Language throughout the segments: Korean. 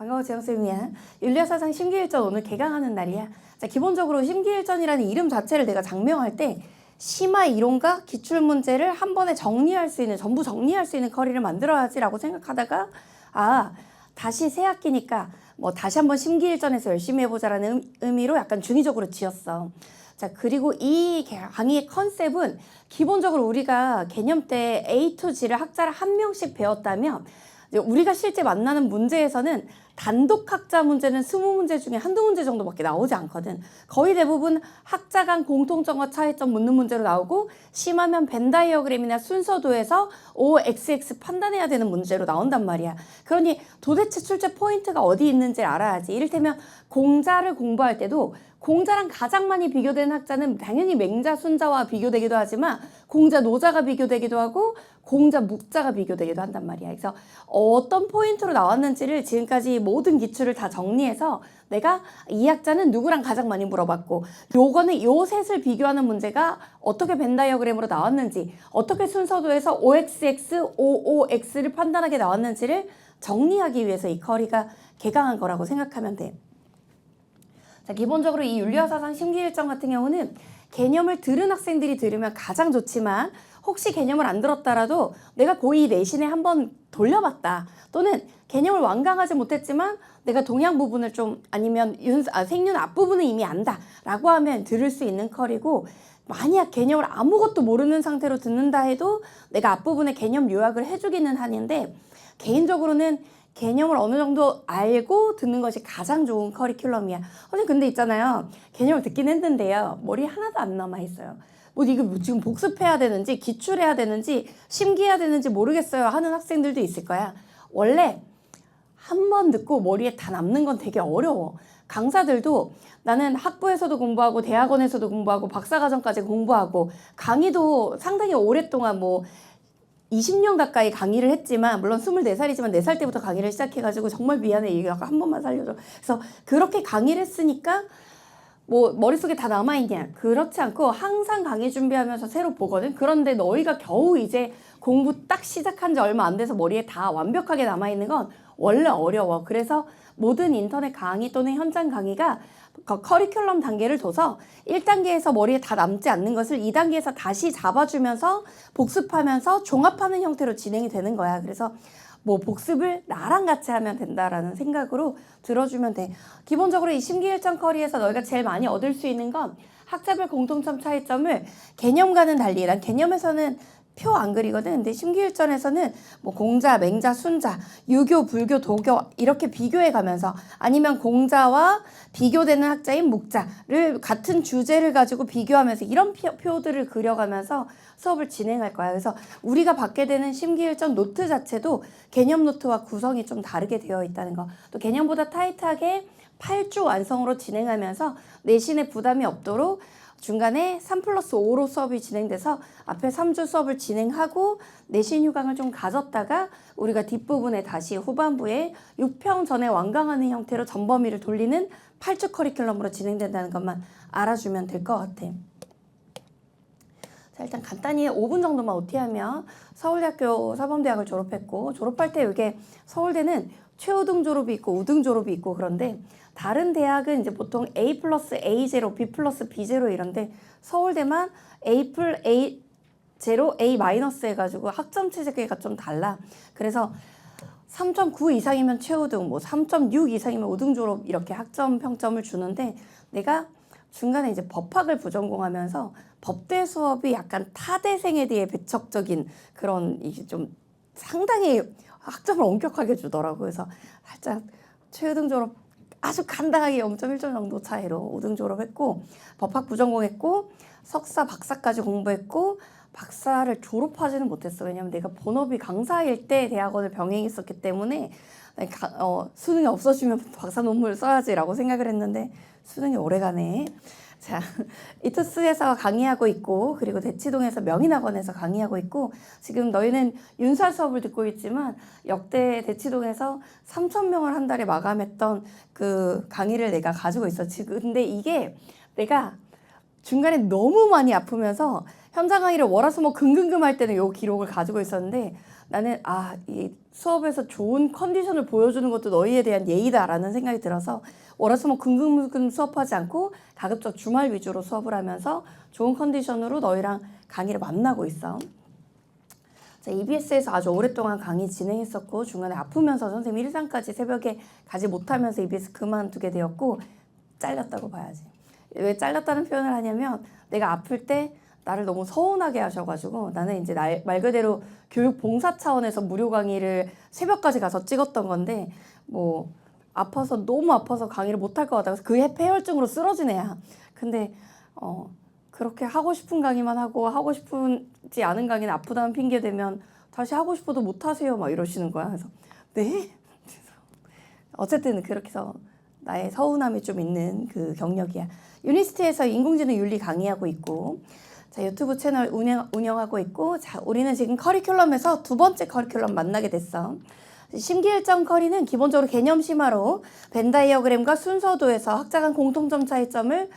반가워, 재영쌤이야. 윤리사상 심기일전 오늘 개강하는 날이야. 자, 기본적으로 심기일전이라는 이름 자체를 내가 장명할 때 심화 이론과 기출문제를 한 번에 정리할 수 있는, 전부 정리할 수 있는 커리를 만들어야지라고 생각하다가 다시 새 학기니까 다시 한번 심기일전에서 열심히 해보자라는 의미로 약간 중의적으로 지었어. 자, 그리고 이 강의의 컨셉은 기본적으로 우리가 개념 때 A to G를 학자를 한 명씩 배웠다면 우리가 실제 만나는 문제에서는 단독 학자 문제는 20문제 중에 한두 문제 정도밖에 나오지 않거든. 거의 대부분 학자 간 공통점과 차이점 묻는 문제로 나오고 심하면 벤 다이어그램이나 순서도에서 OXX 판단해야 되는 문제로 나온단 말이야. 그러니 도대체 출제 포인트가 어디 있는지 알아야지. 이를테면 공자를 공부할 때도 공자랑 가장 많이 비교되는 학자는 당연히 맹자, 순자와 비교되기도 하지만 공자, 노자가 비교되기도 하고 공자, 묵자가 비교되기도 한단 말이야. 그래서 어떤 포인트로 나왔는지를 지금까지 모든 기출을 다 정리해서 내가 이 학자는 누구랑 가장 많이 물어봤고 요거는 요 셋을 비교하는 문제가 어떻게 벤 다이어그램으로 나왔는지 어떻게 순서도에서 OXX, OOX를 판단하게 나왔는지를 정리하기 위해서 이 커리가 개강한 거라고 생각하면 돼. 자, 기본적으로 이 윤리화사상 심기일전 같은 경우는 개념을 들은 학생들이 들으면 가장 좋지만 혹시 개념을 안 들었다라도 내가 고2 내신에 한번 돌려봤다 또는 개념을 완강하지 못했지만 내가 동양 부분을 좀 아니면 생륜 앞부분을 이미 안다 라고 하면 들을 수 있는 커리고 만약 개념을 아무것도 모르는 상태로 듣는다 해도 내가 앞부분에 개념 요약을 해주기는 하는데 개인적으로는 개념을 어느 정도 알고 듣는 것이 가장 좋은 커리큘럼이야. 근데 있잖아요. 개념을 듣긴 했는데요. 머리에 하나도 안 남아있어요. 이거 지금 복습해야 되는지 기출해야 되는지 심기해야 되는지 모르겠어요 하는 학생들도 있을 거야. 원래 한 번 듣고 머리에 다 남는 건 되게 어려워. 강사들도 나는 학부에서도 공부하고 대학원에서도 공부하고 박사과정까지 공부하고 강의도 상당히 오랫동안 20년 가까이 강의를 했지만 물론 24살이지만 4살 때부터 강의를 시작해가지고 정말 미안해 이거 한 번만 살려줘. 그래서 그렇게 강의를 했으니까 머릿속에 다 남아있냐? 그렇지 않고 항상 강의 준비하면서 새로 보거든. 그런데 너희가 겨우 이제 공부 딱 시작한 지 얼마 안 돼서 머리에 다 완벽하게 남아있는 건 원래 어려워. 그래서 모든 인터넷 강의 또는 현장 강의가 커리큘럼 단계를 둬서 1단계에서 머리에 다 남지 않는 것을 2단계에서 다시 잡아주면서 복습하면서 종합하는 형태로 진행이 되는 거야. 그래서 복습을 나랑 같이 하면 된다라는 생각으로 들어주면 돼. 기본적으로 이 심기일전 커리에서 너희가 제일 많이 얻을 수 있는 건 학자별 공통점 차이점을 개념과는 달리 난 개념에서는 표 안 그리거든. 근데 심기일전에서는 공자, 맹자, 순자, 유교, 불교, 도교 이렇게 비교해 가면서 아니면 공자와 비교되는 학자인 묵자를 같은 주제를 가지고 비교하면서 이런 표들을 그려가면서 수업을 진행할 거야. 그래서 우리가 받게 되는 심기일전 노트 자체도 개념 노트와 구성이 좀 다르게 되어 있다는 거. 또 개념보다 타이트하게 8주 완성으로 진행하면서 내신에 부담이 없도록 중간에 3+5로 수업이 진행돼서 앞에 3주 수업을 진행하고 내신 휴강을 좀 가졌다가 우리가 뒷부분에 다시 후반부에 6평 전에 완강하는 형태로 전범위를 돌리는 8주 커리큘럼으로 진행된다는 것만 알아주면 될 것 같아. 자, 일단 간단히 5분 정도만 OT하면 서울대학교 사범대학을 졸업했고 졸업할 때 이게 서울대는 최우등 졸업이 있고 우등 졸업이 있고 그런데 다른 대학은 이제 보통 A 플러스 A0, B 플러스 B0 이런데 서울대만 A 플 A0, A 마이너스 해가지고 학점 체계가 좀 달라. 그래서 3.9 이상이면 최우등, 3.6 이상이면 우등 졸업 이렇게 학점 평점을 주는데 내가 중간에 이제 법학을 부전공하면서 법대 수업이 약간 타대생에 대해 배척적인 그런 이게 좀 상당히 학점을 엄격하게 주더라고요. 그래서 살짝 최우등 졸업 아주 간단하게 0.1점 정도 차이로 5등 졸업했고 법학 부전공했고 석사, 박사까지 공부했고 박사를 졸업하지는 못했어. 왜냐면 내가 본업이 강사일 때 대학원을 병행했었기 때문에 수능이 없어지면 박사 논문을 써야지라고 생각을 했는데 수능이 오래가네. 자, 이투스에서 강의하고 있고 그리고 대치동에서 명인학원에서 강의하고 있고 지금 너희는 윤사 수업을 듣고 있지만 역대 대치동에서 3,000명을 한 달에 마감했던 그 강의를 내가 가지고 있어. 지금 근데 이게 내가 중간에 너무 많이 아프면서 현장 강의를 월화수목 금금금 할 때는 요 기록을 가지고 있었는데 나는 이 수업에서 좋은 컨디션을 보여주는 것도 너희에 대한 예의다라는 생각이 들어서 월화수목 금금금 수업하지 않고 가급적 주말 위주로 수업을 하면서 좋은 컨디션으로 너희랑 강의를 만나고 있어. 자, EBS에서 아주 오랫동안 강의 진행했었고 중간에 아프면서 선생님 일상까지 새벽에 가지 못하면서 EBS 그만두게 되었고 잘렸다고 봐야지. 왜 잘렸다는 표현을 하냐면 내가 아플 때 나를 너무 서운하게 하셔가지고 나는 이제 말 그대로 교육 봉사 차원에서 무료 강의를 새벽까지 가서 찍었던 건데 뭐 아파서 너무 아파서 강의를 못할 것 같아서 그 폐혈증으로 쓰러진 애야. 근데 그렇게 하고 싶은 강의만 하고 싶지 않은 강의는 아프다는 핑계 대면 다시 하고 싶어도 못 하세요 막 이러시는 거야. 그래서 네? 어쨌든 그렇게 해서 나의 서운함이 좀 있는 그 경력이야. 유니스트에서 인공지능 윤리 강의하고 있고 자, 유튜브 채널 운영하고 있고 자, 우리는 지금 커리큘럼에서 두 번째 커리큘럼 만나게 됐어. 심기일전 커리는 기본적으로 개념 심화로 벤 다이어그램과 순서도에서 학자 간 공통점 차이점을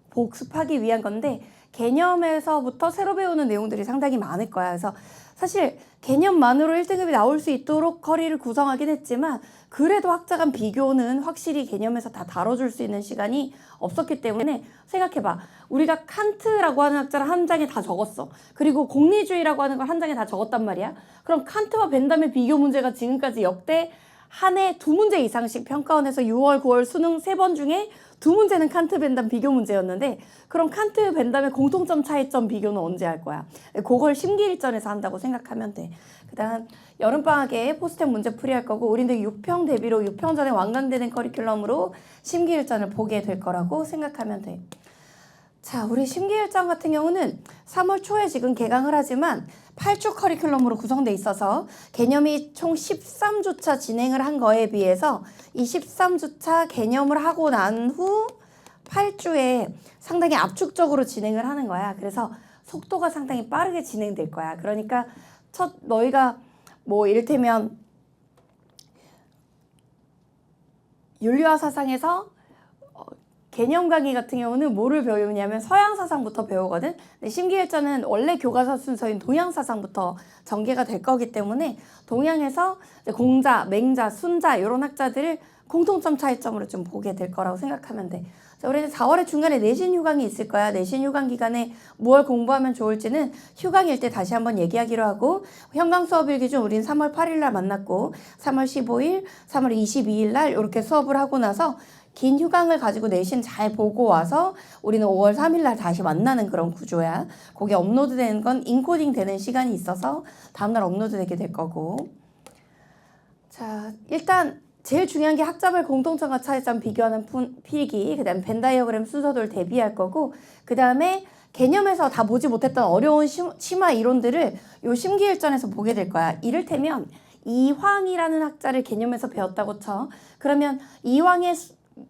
복습하기 위한 건데 개념에서부터 새로 배우는 내용들이 상당히 많을 거야. 그래서 사실 개념만으로 1등급이 나올 수 있도록 커리를 구성하긴 했지만 그래도 학자 간 비교는 확실히 개념에서 다 다뤄줄 수 있는 시간이 없었기 때문에 생각해봐. 우리가 칸트라고 하는 학자를 한 장에 다 적었어. 그리고 공리주의라고 하는 걸 한 장에 다 적었단 말이야. 그럼 칸트와 벤담의 비교 문제가 지금까지 역대 한 해 2문제 이상씩 평가원에서 6월, 9월 수능 3번 중에 2문제는 칸트 벤담 비교 문제였는데 그럼 칸트 벤담의 공통점 차이점 비교는 언제 할 거야? 그걸 심기일전에서 한다고 생각하면 돼. 그다음 여름방학에 포스텍 문제 풀이할 거고 우리는 6평 대비로 6평 전에 완강되는 커리큘럼으로 심기일전을 보게 될 거라고 생각하면 돼. 자, 우리 심기일전 같은 경우는 3월 초에 지금 개강을 하지만 8주 커리큘럼으로 구성돼 있어서 개념이 총 13주차 진행을 한 거에 비해서 이 13주차 개념을 하고 난 후 8주에 상당히 압축적으로 진행을 하는 거야. 그래서 속도가 상당히 빠르게 진행될 거야. 그러니까 너희가 뭐 이를테면 윤리와 사상에서 개념 강의 같은 경우는 뭐를 배우냐면 서양 사상부터 배우거든. 근데 심기일전은 원래 교과서 순서인 동양 사상부터 전개가 될 거기 때문에 동양에서 공자, 맹자, 순자 이런 학자들을 공통점 차이점으로 좀 보게 될 거라고 생각하면 돼. 자, 우리는 4월에 중간에 내신 휴강이 있을 거야. 내신 휴강 기간에 무엇 공부하면 좋을지는 휴강일 때 다시 한번 얘기하기로 하고 현강 수업일 기준 우리는 3월 8일 날 만났고 3월 15일, 3월 22일 날 이렇게 수업을 하고 나서 긴 휴강을 가지고 내신 잘 보고 와서 우리는 5월 3일 날 다시 만나는 그런 구조야. 거기에 업로드 되는 건 인코딩 되는 시간이 있어서 다음날 업로드 되게 될 거고. 자, 일단 제일 중요한 게 학자별 공통점과 차이점 비교하는 필기, 그 다음에 벤 다이어그램 순서도를 대비할 거고 그 다음에 개념에서 다 보지 못했던 어려운 심화 이론들을 요 심기일전에서 보게 될 거야. 이를테면 이황이라는 학자를 개념에서 배웠다고 쳐. 그러면 이황의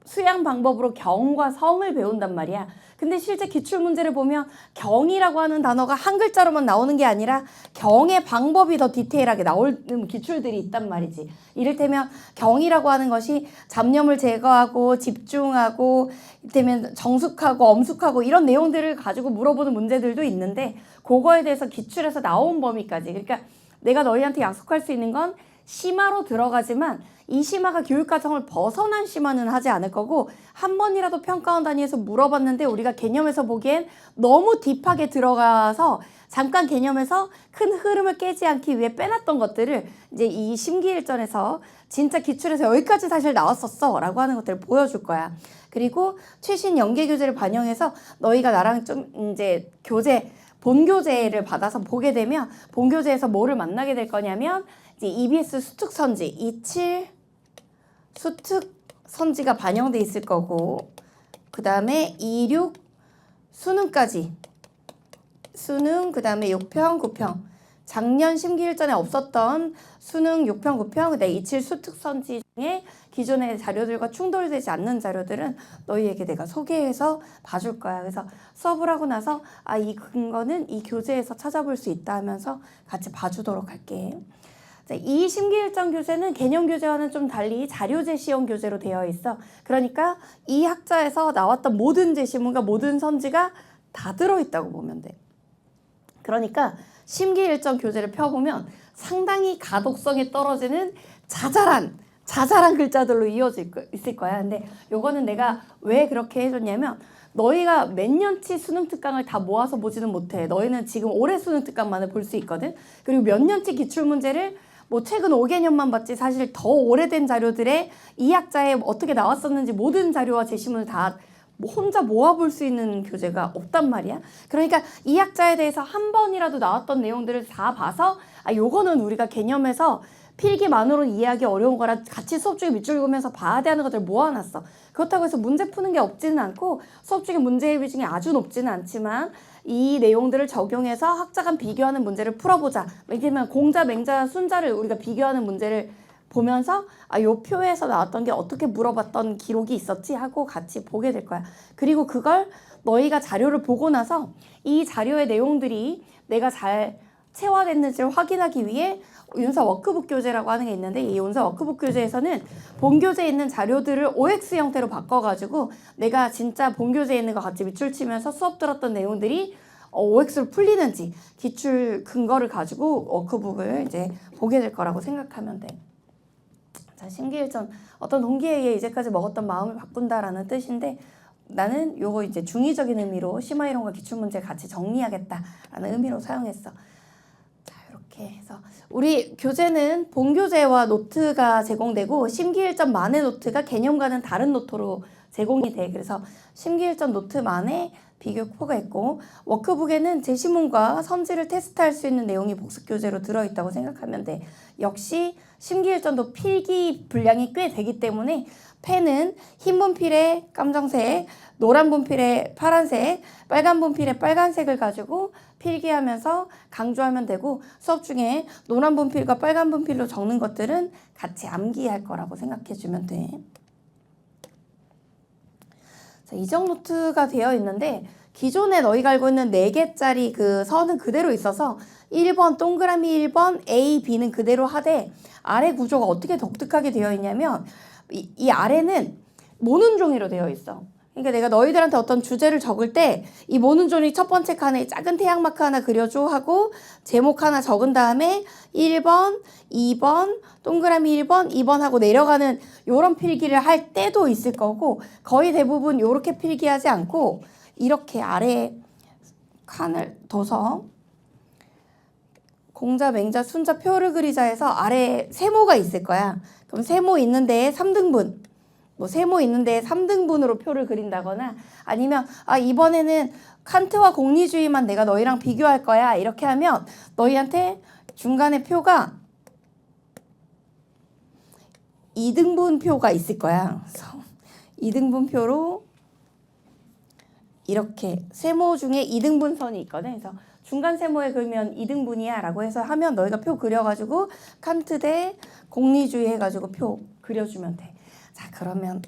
수양 방법으로 경과 성을 배운단 말이야. 근데 실제 기출문제를 보면 경이라고 하는 단어가 한 글자로만 나오는 게 아니라 경의 방법이 더 디테일하게 나오는 기출들이 있단 말이지. 이를테면 경이라고 하는 것이 잡념을 제거하고 집중하고 이를테면 정숙하고 엄숙하고 이런 내용들을 가지고 물어보는 문제들도 있는데 그거에 대해서 기출에서 나온 범위까지. 그러니까 내가 너희한테 약속할 수 있는 건 심화로 들어가지만 이 심화가 교육과정을 벗어난 심화는 하지 않을 거고 한 번이라도 평가원 단위에서 물어봤는데 우리가 개념에서 보기엔 너무 딥하게 들어가서 잠깐 개념에서 큰 흐름을 깨지 않기 위해 빼놨던 것들을 이제 이 심기일전에서 진짜 기출에서 여기까지 사실 나왔었어 라고 하는 것들을 보여줄 거야. 그리고 최신 연계교재를 반영해서 너희가 나랑 좀 이제 본교재를 받아서 보게 되면 본교재에서 뭐를 만나게 될 거냐면 이제 EBS 수특선지 27 수특선지가 반영돼 있을 거고 그 다음에 26 수능까지 수능 그 다음에 6평 9평 작년 심기일전에 없었던 수능 6평 9평 그다음에 27 수특선지 중에 기존의 자료들과 충돌되지 않는 자료들은 너희에게 내가 소개해서 봐줄 거야. 그래서 수업을 하고 나서 이 근거는 이 교재에서 찾아볼 수 있다 하면서 같이 봐주도록 할게. 이 심기일전 교재는 개념 교재와는 좀 달리 자료 제시형 교재로 되어 있어. 그러니까 이 학자에서 나왔던 모든 제시문과 모든 선지가 다 들어있다고 보면 돼. 그러니까 심기일전 교재를 펴보면 상당히 가독성이 떨어지는 자잘한 글자들로 있을 거야. 근데 요거는 내가 왜 그렇게 해줬냐면 너희가 몇 년치 수능 특강을 다 모아서 보지는 못해. 너희는 지금 올해 수능 특강만을 볼 수 있거든. 그리고 몇 년치 기출문제를 뭐 최근 5개년만 봤지 사실 더 오래된 자료들의 이 학자에 어떻게 나왔었는지 모든 자료와 제시문을 다 혼자 모아볼 수 있는 교재가 없단 말이야. 그러니까 이 학자에 대해서 한 번이라도 나왔던 내용들을 다 봐서 요거는 우리가 개념에서 필기만으로는 이해하기 어려운 거라 같이 수업 중에 밑줄 그으면서 봐야 되는 것들 모아놨어. 그렇다고 해서 문제 푸는 게 없지는 않고 수업 중에 문제의 비중이 아주 높지는 않지만 이 내용들을 적용해서 학자 간 비교하는 문제를 풀어보자. 예를 들면 공자, 맹자, 순자를 우리가 비교하는 문제를 보면서 요 표에서 나왔던 게 어떻게 물어봤던 기록이 있었지 하고 같이 보게 될 거야. 그리고 그걸 너희가 자료를 보고 나서 이 자료의 내용들이 내가 잘 체화됐는지를 확인하기 위해 윤사 워크북 교재라고 하는 게 있는데 이 윤사 워크북 교재에서는 본교재에 있는 자료들을 OX 형태로 바꿔가지고 내가 진짜 본교재에 있는 거 같이 밑줄 치면서 수업 들었던 내용들이 OX로 풀리는지 기출 근거를 가지고 워크북을 이제 보게 될 거라고 생각하면 돼. 자, 심기일전 어떤 동기에 의해 이제까지 먹었던 마음을 바꾼다라는 뜻인데 나는 요거 이제 중의적인 의미로 심화이론과 기출문제 같이 정리하겠다라는 의미로 사용했어. 자, 이렇게 해서 우리 교재는 본교재와 노트가 제공되고 심기일전만의 노트가 개념과는 다른 노트로 제공이 돼. 그래서 심기일전 노트만의 비교표가 있고 워크북에는 제시문과 선지를 테스트할 수 있는 내용이 복습 교재로 들어있다고 생각하면 돼. 역시 심기일전도 필기 분량이 꽤 되기 때문에 펜은 흰 분필에 검정색, 노란 분필에 파란색, 빨간 분필에 빨간색을 가지고 필기하면서 강조하면 되고 수업 중에 노란 분필과 빨간 분필로 적는 것들은 같이 암기할 거라고 생각해 주면 돼. 자, 이정 노트가 되어 있는데 기존에 너희가 알고 있는 4개짜리 그 선은 그대로 있어서 1번 동그라미 1번 A, B는 그대로 하되 아래 구조가 어떻게 독특하게 되어 있냐면 이 아래는 모는 종이로 되어 있어. 그러니까 내가 너희들한테 어떤 주제를 적을 때 이 모는 종이 첫 번째 칸에 작은 태양 마크 하나 그려줘 하고 제목 하나 적은 다음에 1번, 2번, 동그라미 1번, 2번 하고 내려가는 요런 필기를 할 때도 있을 거고 거의 대부분 요렇게 필기하지 않고 이렇게 아래에 칸을 둬서 공자, 맹자, 순자 표를 그리자 해서 아래에 세모가 있을 거야. 그럼 세모 있는 데에 3등분, 뭐 세모 있는 데에 3등분으로 표를 그린다거나 아니면 이번에는 칸트와 공리주의만 내가 너희랑 비교할 거야. 이렇게 하면 너희한테 중간에 표가 2등분 표가 있을 거야. 그래서 2등분 표로 이렇게 세모 중에 2등분 선이 있거든. 그래서 중간 세모에 그리면 2등분이야 라고 해서 하면 너희가 표 그려가지고 칸트 대 공리주의 해가지고 표 그려주면 돼. 자, 그러면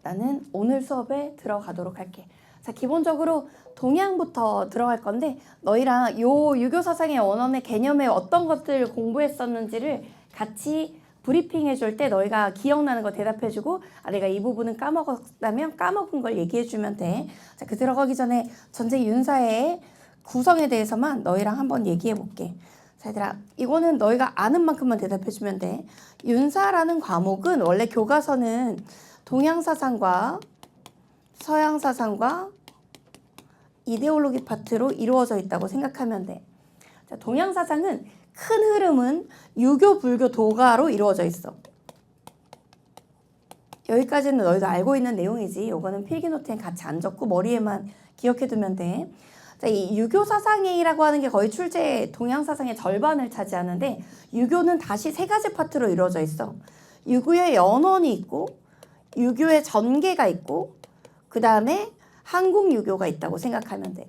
나는 오늘 수업에 들어가도록 할게. 자, 기본적으로 동양부터 들어갈 건데 너희랑 요 유교 사상의 원언의 개념에 어떤 것들을 공부했었는지를 같이 브리핑 해줄 때 너희가 기억나는 거 대답해주고 내가 이 부분은 까먹었다면 까먹은 걸 얘기해주면 돼. 자, 그 들어가기 전에 전제 윤사의 구성에 대해서만 너희랑 한번 얘기해볼게. 자, 얘들아, 이거는 너희가 아는 만큼만 대답해주면 돼. 윤사라는 과목은 원래 교과서는 동양사상과 서양사상과 이데올로기 파트로 이루어져 있다고 생각하면 돼. 자, 동양사상은 큰 흐름은 유교, 불교, 도가로 이루어져 있어. 여기까지는 너희도 알고 있는 내용이지. 이거는 필기노트엔 같이 안 적고 머리에만 기억해두면 돼. 자, 이 유교 사상이라고 하는 게 거의 출제 동양사상의 절반을 차지하는데 유교는 다시 3가지 파트로 이루어져 있어. 유교의 연원이 있고 유교의 전개가 있고 그 다음에 한국 유교가 있다고 생각하면 돼.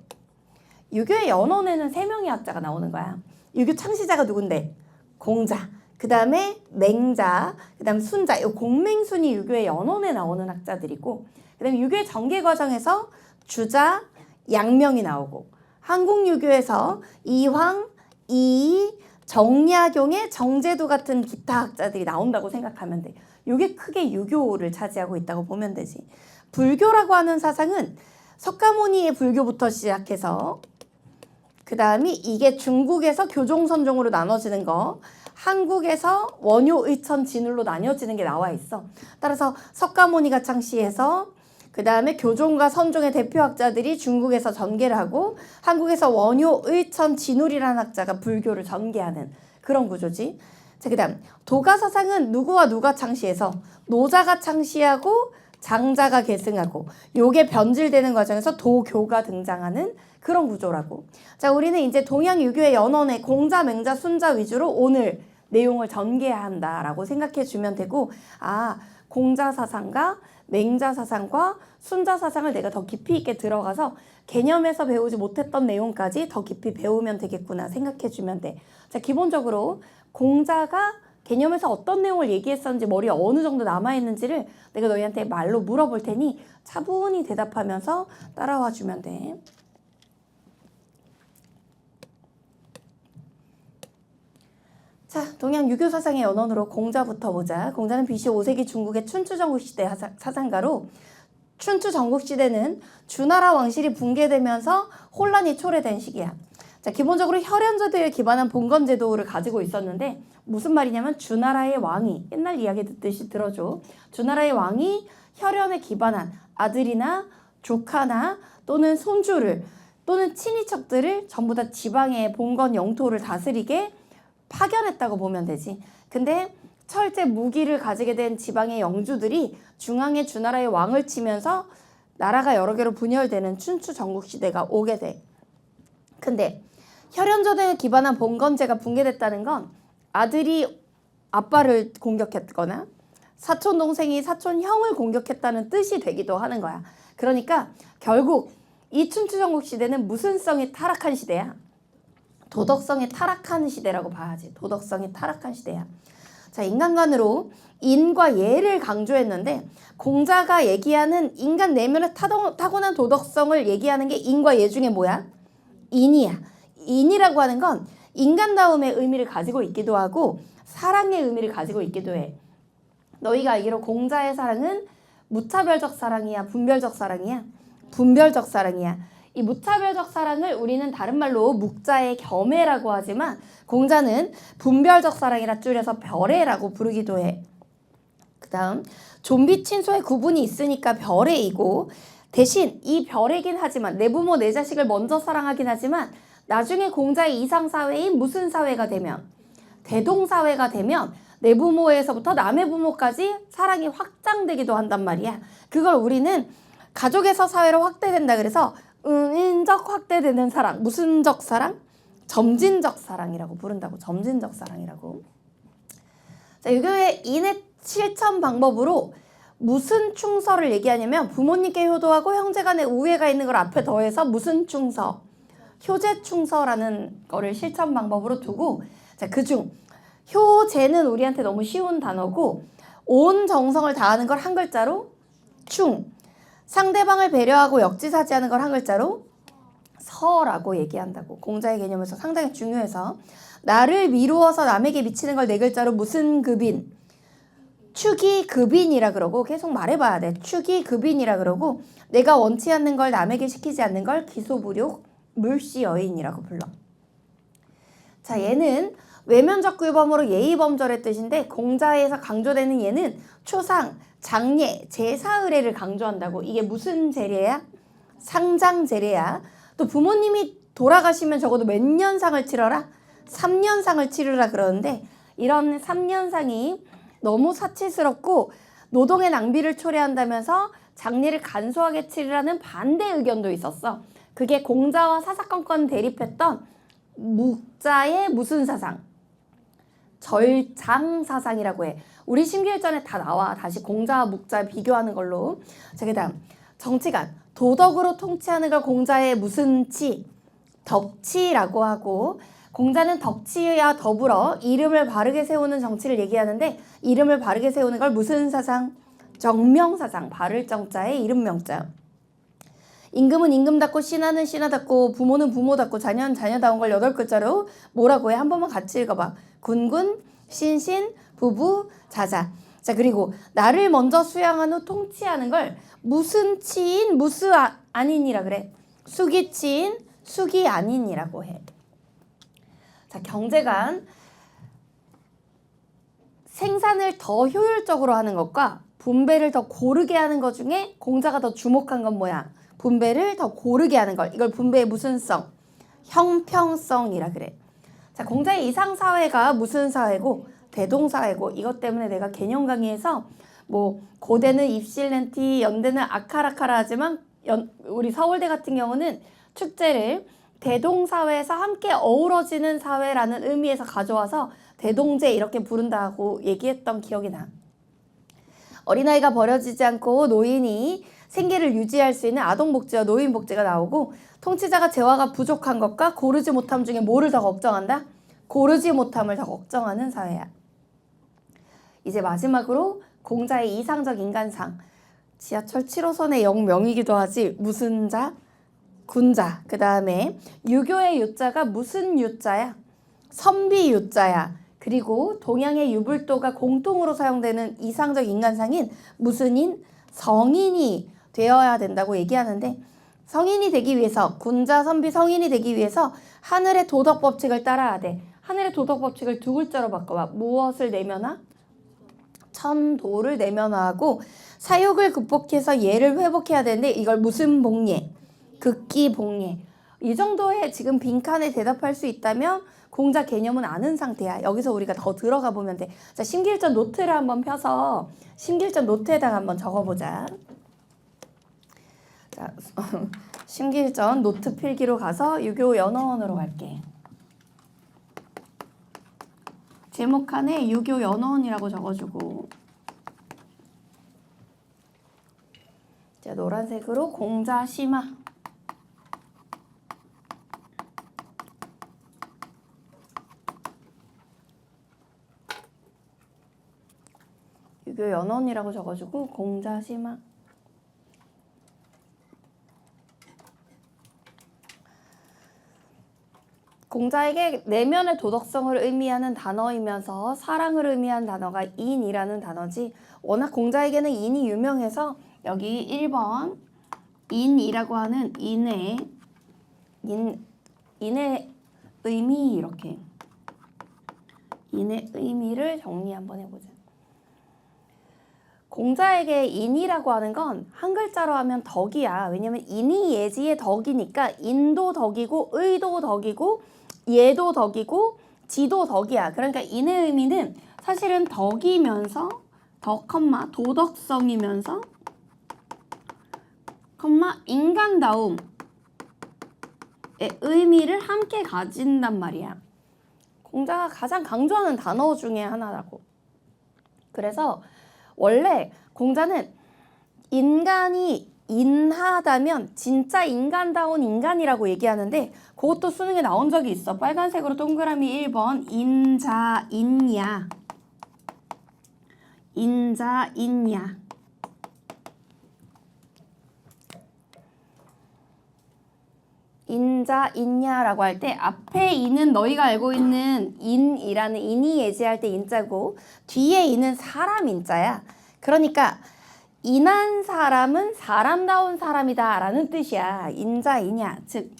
유교의 연원에는 3명의 학자가 나오는 거야. 유교 창시자가 누군데? 공자, 그 다음에 맹자, 그 다음 순자. 이 공맹순이 유교의 연원에 나오는 학자들이고 그 다음에 유교의 전개 과정에서 주자, 양명이 나오고 한국 유교에서 이황, 이이, 정약용의 정제도 같은 기타 학자들이 나온다고 생각하면 돼. 이게 크게 유교를 차지하고 있다고 보면 되지. 불교라고 하는 사상은 석가모니의 불교부터 시작해서 그 다음이 이게 중국에서 교종선종으로 나눠지는 거, 한국에서 원효, 의천, 진울로 나뉘어지는 게 나와 있어. 따라서 석가모니가 창시해서 그 다음에 교종과 선종의 대표학자들이 중국에서 전개를 하고 한국에서 원효, 의천, 진울이라는 학자가 불교를 전개하는 그런 구조지. 자, 그 다음 도가사상은 누구와 누가 창시해서 노자가 창시하고 장자가 계승하고 요게 변질되는 과정에서 도교가 등장하는 그런 구조라고. 자, 우리는 이제 동양 유교의 연원의 공자, 맹자, 순자 위주로 오늘 내용을 전개한다라고 생각해 주면 되고, 아, 공자 사상과 맹자 사상과 순자 사상을 내가 더 깊이 있게 들어가서 개념에서 배우지 못했던 내용까지 더 깊이 배우면 되겠구나 생각해 주면 돼. 자, 기본적으로 공자가 개념에서 어떤 내용을 얘기했었는지 머리에 어느 정도 남아있는지를 내가 너희한테 말로 물어볼 테니 차분히 대답하면서 따라와 주면 돼. 자, 동양 유교 사상의 연원으로 공자부터 보자. 공자는 BC 5세기 중국의 춘추 전국시대 사상가로, 춘추 전국시대는 주나라 왕실이 붕괴되면서 혼란이 초래된 시기야. 자, 기본적으로 혈연제도에 기반한 봉건제도를 가지고 있었는데 무슨 말이냐면 주나라의 왕이, 옛날 이야기 듣듯이 들어줘. 주나라의 왕이 혈연에 기반한 아들이나 조카나 또는 손주를 또는 친인척들을 전부 다 지방의 봉건 영토를 다스리게 파견했다고 보면 되지. 근데 철제 무기를 가지게 된 지방의 영주들이 중앙의 주나라의 왕을 치면서 나라가 여러 개로 분열되는 춘추 전국시대가 오게 돼. 근데 혈연제도에 기반한 봉건제가 붕괴됐다는 건 아들이 아빠를 공격했거나 사촌 동생이 사촌 형을 공격했다는 뜻이 되기도 하는 거야. 그러니까 결국 이 춘추 전국시대는 무슨 성이 타락한 시대야? 도덕성이 타락한 시대라고 봐야지. 도덕성이 타락한 시대야. 자, 인간관으로 인과 예를 강조했는데 공자가 얘기하는 인간 내면의 타고난 도덕성을 얘기하는 게 인과 예 중에 뭐야? 인이야. 인이라고 하는 건 인간다움의 의미를 가지고 있기도 하고 사랑의 의미를 가지고 있기도 해. 너희가 알기로 공자의 사랑은 무차별적 사랑이야? 분별적 사랑이야? 분별적 사랑이야. 이 무차별적 사랑을 우리는 다른 말로 묵자의 겸해라고 하지만 공자는 분별적 사랑이라 줄여서 별애라고 부르기도 해. 그 다음 좀비 친소의 구분이 있으니까 별애이고, 대신 이 별애긴 하지만 내 부모 내 자식을 먼저 사랑하긴 하지만 나중에 공자의 이상사회인 무슨 사회가 되면, 대동사회가 되면 내 부모에서부터 남의 부모까지 사랑이 확장되기도 한단 말이야. 그걸 우리는 가족에서 사회로 확대된다 그래서 은인적 확대되는 사랑, 무슨적 사랑? 점진적 사랑이라고 부른다고. 점진적 사랑이라고. 자, 유교의 인의 실천 방법으로 무슨 충서를 얘기하냐면 부모님께 효도하고 형제간에 우애가 있는 걸 앞에 더해서 무슨 충서, 효제 충서라는 거를 실천 방법으로 두고, 자, 그중 효제는 우리한테 너무 쉬운 단어고 온 정성을 다하는 걸 한 글자로 충, 상대방을 배려하고 역지사지하는 걸 한 글자로 서라고 얘기한다고. 공자의 개념에서 상당히 중요해서 나를 미루어서 남에게 미치는 걸 네 글자로 무슨 급인, 추기급인이라 그러고, 계속 말해봐야 돼. 추기급인이라 그러고, 내가 원치 않는 걸 남에게 시키지 않는 걸 기소무력, 물시여인이라고 불러. 자, 얘는 외면적 규범으로 예의범절의 뜻인데 공자에서 강조되는 예는 초상, 장례, 제사의례를 강조한다고. 이게 무슨 제례야? 상장제례야. 또 부모님이 돌아가시면 적어도 몇 년상을 치러라? 3년상을 치르라 그러는데 이런 3년상이 너무 사치스럽고 노동의 낭비를 초래한다면서 장례를 간소하게 치르라는 반대 의견도 있었어. 그게 공자와 사사건건 대립했던 묵자의 무슨 사상? 절장사상이라고 해. 우리 심기일전에 다 나와. 다시 공자와 묵자 비교하는 걸로. 자, 그 다음 정치관, 도덕으로 통치하는 걸 공자의 무슨 치? 덕치라고 하고, 공자는 덕치와 더불어 이름을 바르게 세우는 정치를 얘기하는데 이름을 바르게 세우는 걸 무슨 사상? 정명사상. 바를 정자에 이름 명자. 임금은 임금답고 신하는 신하답고 부모는 부모답고 자녀는 자녀다운 걸 8글자로 뭐라고 해? 한 번만 같이 읽어봐. 군군, 신신, 부부, 자자. 자, 그리고 나를 먼저 수양한 후 통치하는 걸 무슨 치인 무스 아닌이라 그래. 숙이 치인 숙이 아닌이라고 해. 자, 경제관 생산을 더 효율적으로 하는 것과 분배를 더 고르게 하는 것 중에 공자가 더 주목한 건 뭐야? 분배를 더 고르게 하는 걸. 이걸 분배의 무슨 성? 형평성이라 그래. 자, 공자의 이상사회가 무슨 사회고 대동사회고 이것 때문에 내가 개념 강의에서 뭐 고대는 입실렌티, 연대는 아카라카라 하지만 우리 서울대 같은 경우는 축제를 대동사회에서 함께 어우러지는 사회라는 의미에서 가져와서 대동제 이렇게 부른다고 얘기했던 기억이 나. 어린아이가 버려지지 않고 노인이 생계를 유지할 수 있는 아동복지와 노인복지가 나오고 통치자가 재화가 부족한 것과 고르지 못함 중에 뭐를 더 걱정한다? 고르지 못함을 더 걱정하는 사회야. 이제 마지막으로 공자의 이상적 인간상. 지하철 7호선의 영명이기도 하지. 무슨 자? 군자. 그 다음에 유교의 유자가 무슨 유자야? 선비 유자야. 그리고 동양의 유불도가 공통으로 사용되는 이상적 인간상인 무슨 인? 성인이 되어야 된다고 얘기하는데 성인이 되기 위해서 군자, 선비, 성인이 되기 위해서 하늘의 도덕 법칙을 따라야 돼. 하늘의 도덕 법칙을 두 글자로 바꿔봐. 무엇을 내면화? 천도를 내면화하고 사욕을 극복해서 예를 회복해야 되는데 이걸 무슨 복예? 극기 복예. 이 정도의 지금 빈칸에 대답할 수 있다면 공자 개념은 아는 상태야. 여기서 우리가 더 들어가 보면 돼. 자, 심기일전 노트를 한번 펴서 심기일전 노트에다가 한번 적어보자. 자, 심기일전 노트 필기로 가서 유교 연어원으로 갈게. 제목칸에 유교 연어원이라고 적어주고 자, 노란색으로 공자 심화 유교 연원이라고 적어주고 공자 심화 공자에게 내면의 도덕성을 의미하는 단어이면서 사랑을 의미한 단어가 인이라는 단어지 워낙 공자에게는 인이 유명해서 여기 1번 인이라고 하는 인의 의미 이렇게 인의 의미를 정리 한번 해보자. 공자에게 인이라고 하는 건 한 글자로 하면 덕이야. 왜냐면 인이 예지의 덕이니까 인도 덕이고 의도 덕이고 예도 덕이고 지도 덕이야. 그러니까 인의 의미는 사실은 덕이면서 덕, 도덕성이면서 인간다움의 의미를 함께 가진단 말이야. 공자가 가장 강조하는 단어 중에 하나라고. 그래서 원래 공자는 인간이 인하다면 진짜 인간다운 인간이라고 얘기하는데 그것도 수능에 나온 적이 있어. 빨간색으로 동그라미 1번 인자 인야 인자 인야 인자 인야라고 할 때 앞에 인은 너희가 알고 있는 인이라는 인이 예지할 때 인자고 뒤에 인은 사람 인자야. 그러니까 인한 사람은 사람다운 사람이다 라는 뜻이야. 인자 인야 즉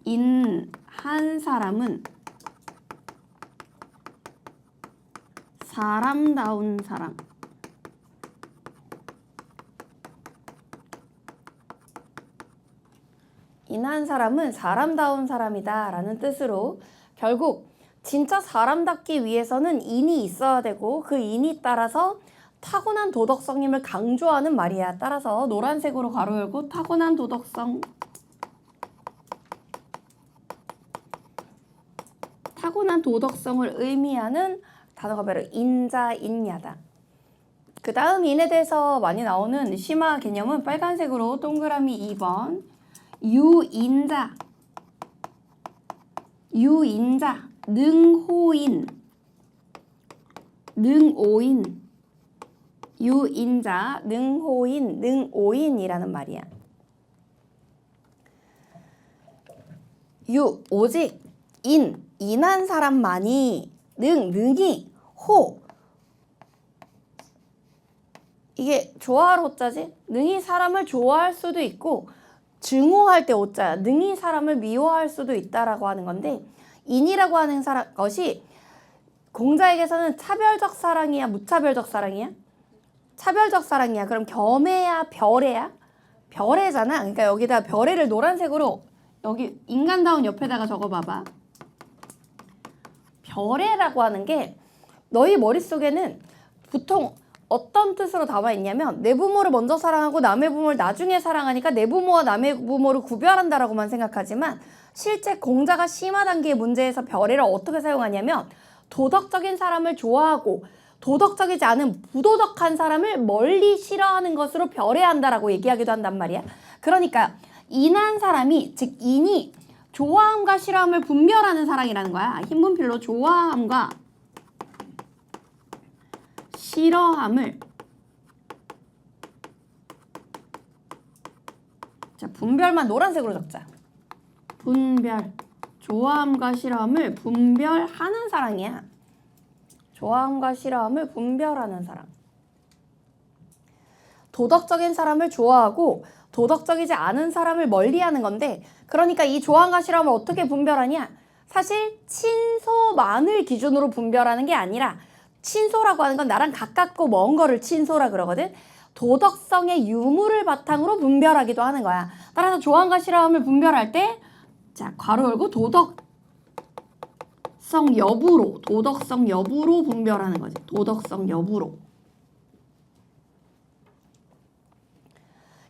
인한 사람은 사람다운 사람. 인한 사람은 사람다운 사람이다 라는 뜻으로 결국 진짜 사람답기 위해서는 인이 있어야 되고 그 인이 따라서 타고난 도덕성임을 강조하는 말이야. 따라서 노란색으로 가로 열고 타고난 도덕성 타고난 도덕성을 의미하는 단어가 바로 인자 인야다. 그 다음 인에 대해서 많이 나오는 심화 개념은 빨간색으로 동그라미 2번 유인자 능호인 능오인 유인자 능호인 능오인이라는 말이야. 오직 인한 사람만이 능이 이게 좋아할 호자지? 능히 사람을 좋아할 수도 있고 증오할 때 호자야. 능히 사람을 미워할 수도 있다라고 하는 건데 인이라고 하는 것이 공자에게서는 차별적 사랑이야? 무차별적 사랑이야? 차별적 사랑이야. 그럼 겸해야? 별해야? 별해잖아. 그러니까 여기다 별해를 노란색으로 여기 인간다운 옆에다가 적어봐봐. 별해라고 하는 게 너희 머릿속에는 보통 어떤 뜻으로 담아있냐면 내 부모를 먼저 사랑하고 남의 부모를 나중에 사랑하니까 내 부모와 남의 부모를 구별한다라고만 생각하지만 실제 공자가 심화 단계의 문제에서 별해를 어떻게 사용하냐면 도덕적인 사람을 좋아하고 도덕적이지 않은 부도덕한 사람을 멀리 싫어하는 것으로 별해한다라고 얘기하기도 한단 말이야. 그러니까 인한 사람이 즉 인이 좋아함과 싫어함을 분별하는 사랑이라는 거야. 흰 분필로 좋아함과 싫어함을 자 분별만 노란색으로 적자. 분별 좋아함과 싫어함을 분별하는 사랑이야. 좋아함과 싫어함을 분별하는 사랑. 도덕적인 사람을 좋아하고 도덕적이지 않은 사람을 멀리하는 건데 그러니까 이 좋아함과 싫어함을 어떻게 분별하냐? 사실 친소만을 기준으로 분별하는 게 아니라 친소라고 하는 건 나랑 가깝고 먼 거를 친소라 그러거든. 도덕성의 유무를 바탕으로 분별하기도 하는 거야. 따라서 좋아함과 싫어함을 분별할 때 자, 괄호 열고 도덕성 여부로 분별하는 거지. 도덕성 여부로.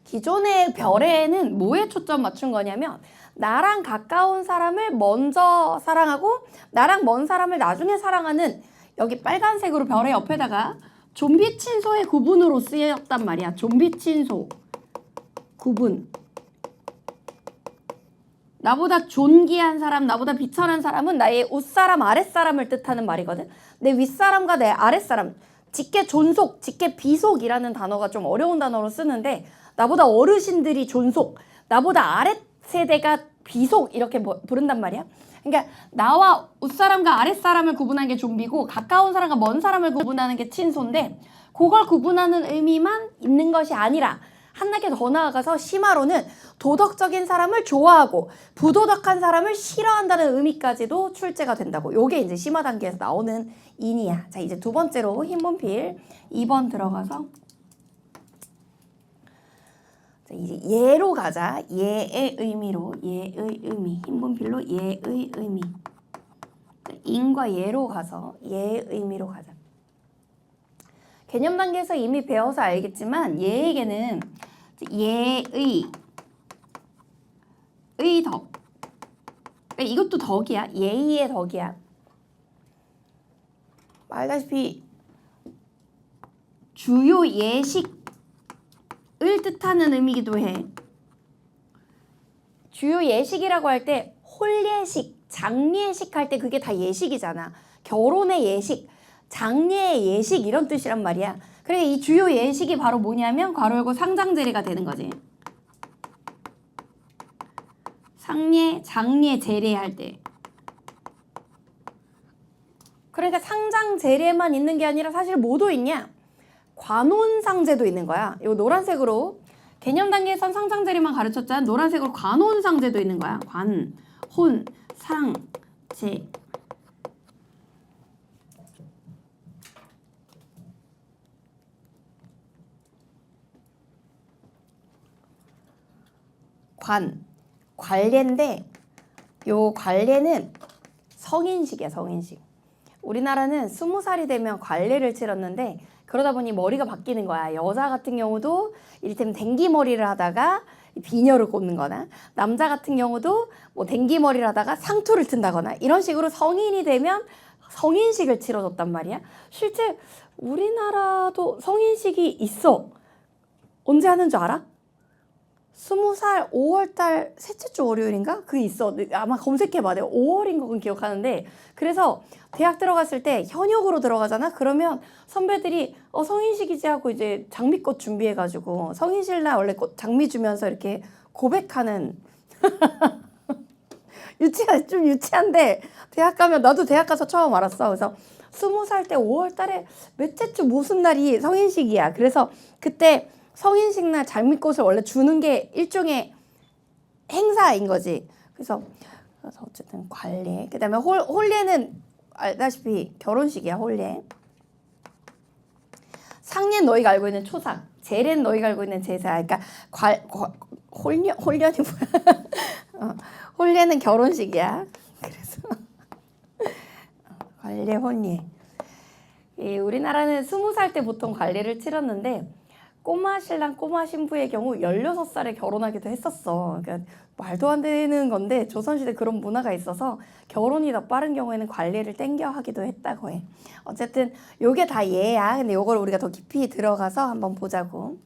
기존의 별에는 뭐에 초점 맞춘 거냐면 나랑 가까운 사람을 먼저 사랑하고 나랑 먼 사람을 나중에 사랑하는 여기 빨간색으로 별의 옆에다가 좀비 친소의 구분으로 쓰였단 말이야. 좀비 친소 구분. 나보다 존귀한 사람, 나보다 비천한 사람은 나의 윗사람, 아랫사람을 뜻하는 말이거든. 내 윗사람과 내 아랫사람, 직계 존속, 직계 비속이라는 단어가 좀 어려운 단어로 쓰는데 나보다 어르신들이 존속, 나보다 아랫세대가 비속 이렇게 부른단 말이야. 그러니까 나와 윗사람과 아랫사람을 구분하는 게 좀비고 가까운 사람과 먼 사람을 구분하는 게 친소인데 그걸 구분하는 의미만 있는 것이 아니라 한 단계 더 나아가서 심화로는 도덕적인 사람을 좋아하고 부도덕한 사람을 싫어한다는 의미까지도 출제가 된다고. 요게 이제 심화 단계에서 나오는 인이야. 자, 이제 두 번째로 흰 분필 2번 들어가서 자, 이제 예로 가자. 예의 의미로, 예의 의미. 흰 분필로 예의 의미. 인과 예로 가서 예의 의미로 가자. 개념 단계에서 이미 배워서 알겠지만 예에게는 예의, 의덕. 이것도 덕이야. 예의의 덕이야. 말다시피 주요 예식을 뜻하는 의미이기도 해. 주요 예식이라고 할 때 홀예식, 장례식 할 때 그게 다 예식이잖아. 결혼의 예식, 장례의 예식 이런 뜻이란 말이야. 그래 이 주요 예식이 바로 뭐냐면 괄호 열고 상장제례가 되는 거지. 상례, 장례, 제례할 때. 그러니까 상장제례만 있는 게 아니라 사실 뭐도 있냐? 관혼상제도 있는 거야. 이 노란색으로 개념 단계에선 상장제례만 가르쳤잖아. 노란색으로 관혼상제도 있는 거야. 관, 혼, 상, 제. 관례인데 요 관례는 성인식이야. 성인식. 우리나라는 20살이 되면 관례를 치렀는데 그러다 보니 머리가 바뀌는 거야. 여자 같은 경우도 이를테면 댕기머리를 하다가 비녀를 꽂는 거나 남자 같은 경우도 뭐 댕기머리를 하다가 상투를 튼다거나 이런 식으로 성인이 되면 성인식을 치러줬단 말이야. 실제 우리나라도 성인식이 있어. 언제 하는 줄 알아? 20살 5월달 셋째 주 월요일인가? 그게 있어. 아마 검색해봐. 내가 5월인 건 기억하는데 그래서 대학 들어갔을 때 현역으로 들어가잖아? 그러면 선배들이 성인식이지 하고 이제 장미꽃 준비해가지고 성인식 날 원래 장미 주면서 이렇게 고백하는 좀 유치한데 대학 가면 나도 대학 가서 처음 알았어. 그래서 20살 때 5월 달에 몇째 주 무슨 날이 성인식이야. 그래서 그때 성인식 날 장미꽃을 원래 주는 게 일종의 행사인 거지. 그래서 어쨌든 관례. 그다음에 홀례는 알다시피 결혼식이야. 홀례. 상례는 너희가 알고 있는 초상, 제례는 너희가 알고 있는 제사. 그러니까 홀년이 뭐야? 홀례는 결혼식이야. 그래서 관례, 혼례. 우리나라는 20살 때 보통 관례를 치렀는데 꼬마 신랑, 꼬마 신부의 경우 16살에 결혼하기도 했었어. 그러니까 말도 안 되는 건데 조선시대 그런 문화가 있어서 결혼이 더 빠른 경우에는 관례를 땡겨 하기도 했다고 해. 어쨌든 요게 다 예야. 근데 요걸 우리가 더 깊이 들어가서 한번 보자고.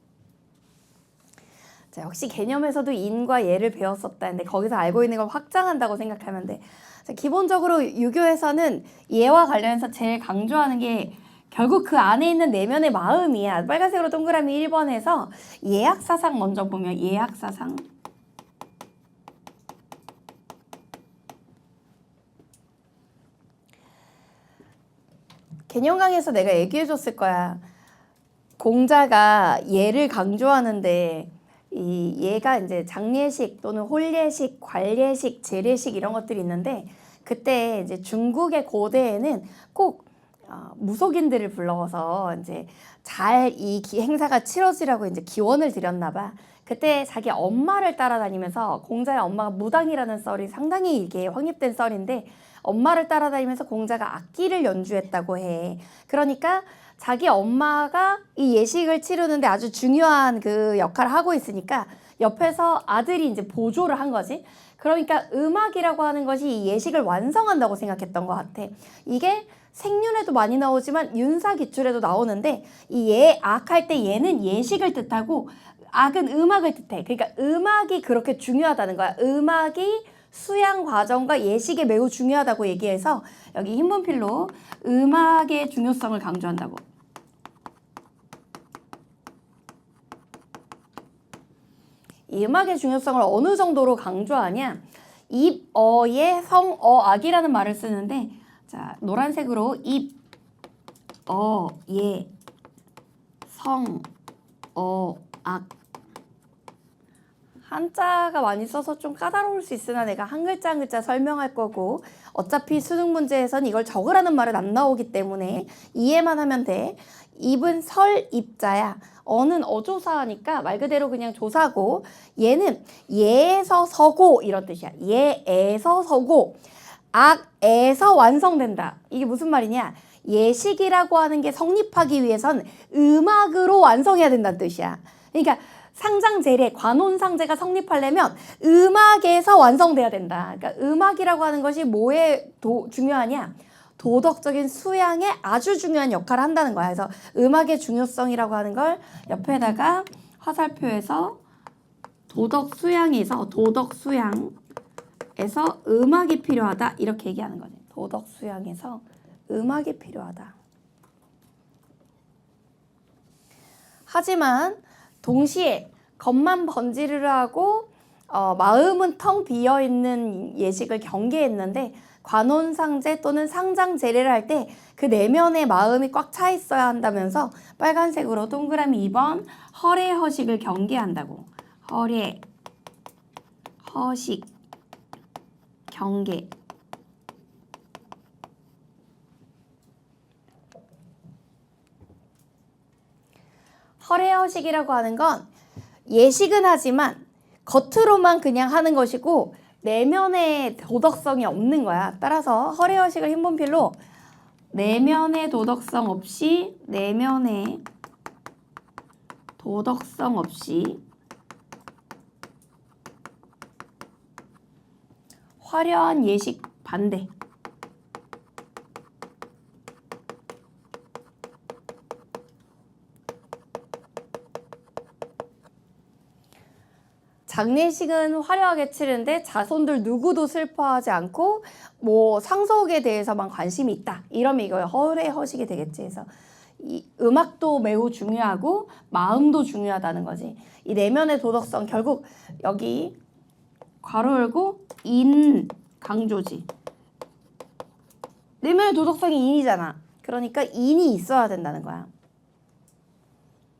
자, 역시 개념에서도 인과 예를 배웠었다는데 거기서 알고 있는 걸 확장한다고 생각하면 돼. 자, 기본적으로 유교에서는 예와 관련해서 제일 강조하는 게 결국 그 안에 있는 내면의 마음이야. 빨간색으로 동그라미 1번에서 예약사상 먼저 보면 예약사상. 개념 강의에서 내가 얘기해 줬을 거야. 공자가 예를 강조하는데 이 예가 이제 장례식 또는 혼례식, 관례식, 제례식 이런 것들이 있는데 그때 이제 중국의 고대에는 꼭 무속인들을 불러서 이제 잘 이 행사가 치러지라고 이제 기원을 드렸나 봐. 그때 자기 엄마를 따라다니면서 공자의 엄마가 무당이라는 썰이 상당히 이게 확립된 썰인데 엄마를 따라다니면서 공자가 악기를 연주했다고 해. 그러니까 자기 엄마가 이 예식을 치르는데 아주 중요한 그 역할을 하고 있으니까 옆에서 아들이 이제 보조를 한 거지. 그러니까 음악이라고 하는 것이 이 예식을 완성한다고 생각했던 것 같아. 이게 생륜에도 많이 나오지만 윤사기출에도 나오는데 이 예, 악할 때 예는 예식을 뜻하고 악은 음악을 뜻해. 그러니까 음악이 그렇게 중요하다는 거야. 음악이 수양 과정과 예식에 매우 중요하다고 얘기해서 여기 흰 분필로 음악의 중요성을 강조한다고. 이 음악의 중요성을 어느 정도로 강조하냐? 입, 어, 예, 성, 어, 악이라는 말을 쓰는데 자, 노란색으로 입, 어, 예, 성, 어, 악. 한자가 많이 써서 좀 까다로울 수 있으나 내가 한 글자 한 글자 설명할 거고 어차피 수능 문제에선 이걸 적으라는 말은 안 나오기 때문에 이해만 하면 돼. 입은 설, 입자야. 어는 어조사니까 말 그대로 그냥 조사고 얘는 예에서 서고 이런 뜻이야. 예에서 서고 악에서 완성된다. 이게 무슨 말이냐? 예식이라고 하는 게 성립하기 위해선 음악으로 완성해야 된다는 뜻이야. 그러니까 상장제례, 관혼상제가 성립하려면 음악에서 완성돼야 된다. 그러니까 음악이라고 하는 것이 뭐에 중요하냐? 도덕적인 수양에 아주 중요한 역할을 한다는 거야. 그래서 음악의 중요성이라고 하는 걸 옆에다가 화살표에서 도덕 수양에서 음악이 필요하다. 이렇게 얘기하는 거지. 도덕 수양에서 음악이 필요하다. 하지만 동시에 겉만 번지르르하고 마음은 텅 비어있는 예식을 경계했는데 관혼상제 또는 상장제례를 할 때 그 내면의 마음이 꽉 차 있어야 한다면서 빨간색으로 동그라미 2번 허례 허식을 경계한다고. 허례 허식 경계. 허례 허식이라고 하는 건 예식은 하지만 겉으로만 그냥 하는 것이고 내면의 도덕성이 없는 거야. 따라서 허례 허식을 흰 분필로 내면의 도덕성 없이 화려한 예식 반대. 장례식은 화려하게 치르는데 자손들 누구도 슬퍼하지 않고 뭐 상속에 대해서만 관심이 있다. 이러면 이거 허례 허식이 되겠지. 그래서 이 음악도 매우 중요하고 마음도 중요하다는 거지. 이 내면의 도덕성 결국 여기 괄호 열고 인 강조지. 내면의 도덕성이 인이잖아. 그러니까 인이 있어야 된다는 거야.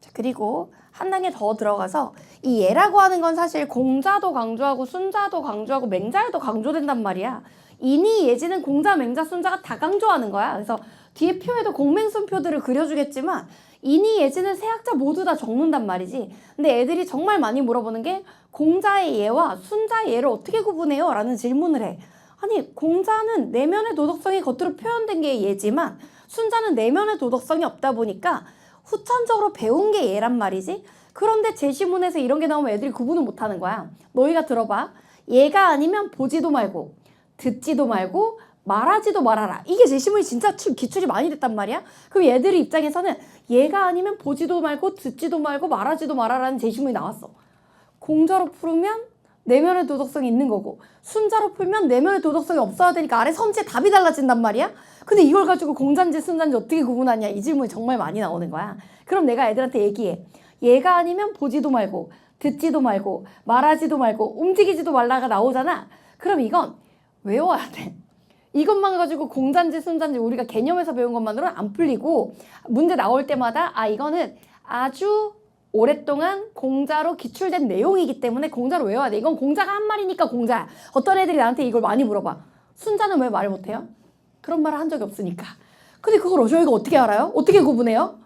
자, 그리고 한 단계 더 들어가서 이 얘라고 하는 건 사실 공자도 강조하고 순자도 강조하고 맹자에도 강조된단 말이야. 인이 예지는 공자, 맹자, 순자가 다 강조하는 거야. 그래서 뒤에 표에도 공맹순표들을 그려주겠지만 인이 예지는 세학자 모두 다 적는단 말이지. 근데 애들이 정말 많이 물어보는 게 공자의 예와 순자의 예를 어떻게 구분해요? 라는 질문을 해. 아니 공자는 내면의 도덕성이 겉으로 표현된 게 예지만 순자는 내면의 도덕성이 없다 보니까 후천적으로 배운 게 예란 말이지. 그런데 제시문에서 이런 게 나오면 애들이 구분을 못하는 거야. 너희가 들어봐. 예가 아니면 보지도 말고 듣지도 말고 말하지도 말아라. 이게 제시문이 진짜 기출이 많이 됐단 말이야. 그럼 얘들 입장에서는 얘가 아니면 보지도 말고 듣지도 말고 말하지도 말아라는 제시문이 나왔어. 공자로 풀으면 내면의 도덕성이 있는 거고 순자로 풀면 내면의 도덕성이 없어야 되니까 아래 선지에 답이 달라진단 말이야. 근데 이걸 가지고 공자인지 순자인지 어떻게 구분하냐 이 질문이 정말 많이 나오는 거야. 그럼 내가 애들한테 얘기해. 얘가 아니면 보지도 말고 듣지도 말고 말하지도 말고 움직이지도 말라가 나오잖아. 그럼 이건 외워야 돼. 이것만 가지고 공자인지 순자인지 우리가 개념에서 배운 것만으로는 안 풀리고 문제 나올 때마다 아 이거는 아주 오랫동안 공자로 기출된 내용이기 때문에 공자로 외워야 돼. 이건 공자가 한 말이니까 공자야. 어떤 애들이 나한테 이걸 많이 물어봐. 순자는 왜 말을 못해요? 그런 말을 한 적이 없으니까. 근데 그걸 저희가 어떻게 알아요? 어떻게 구분해요?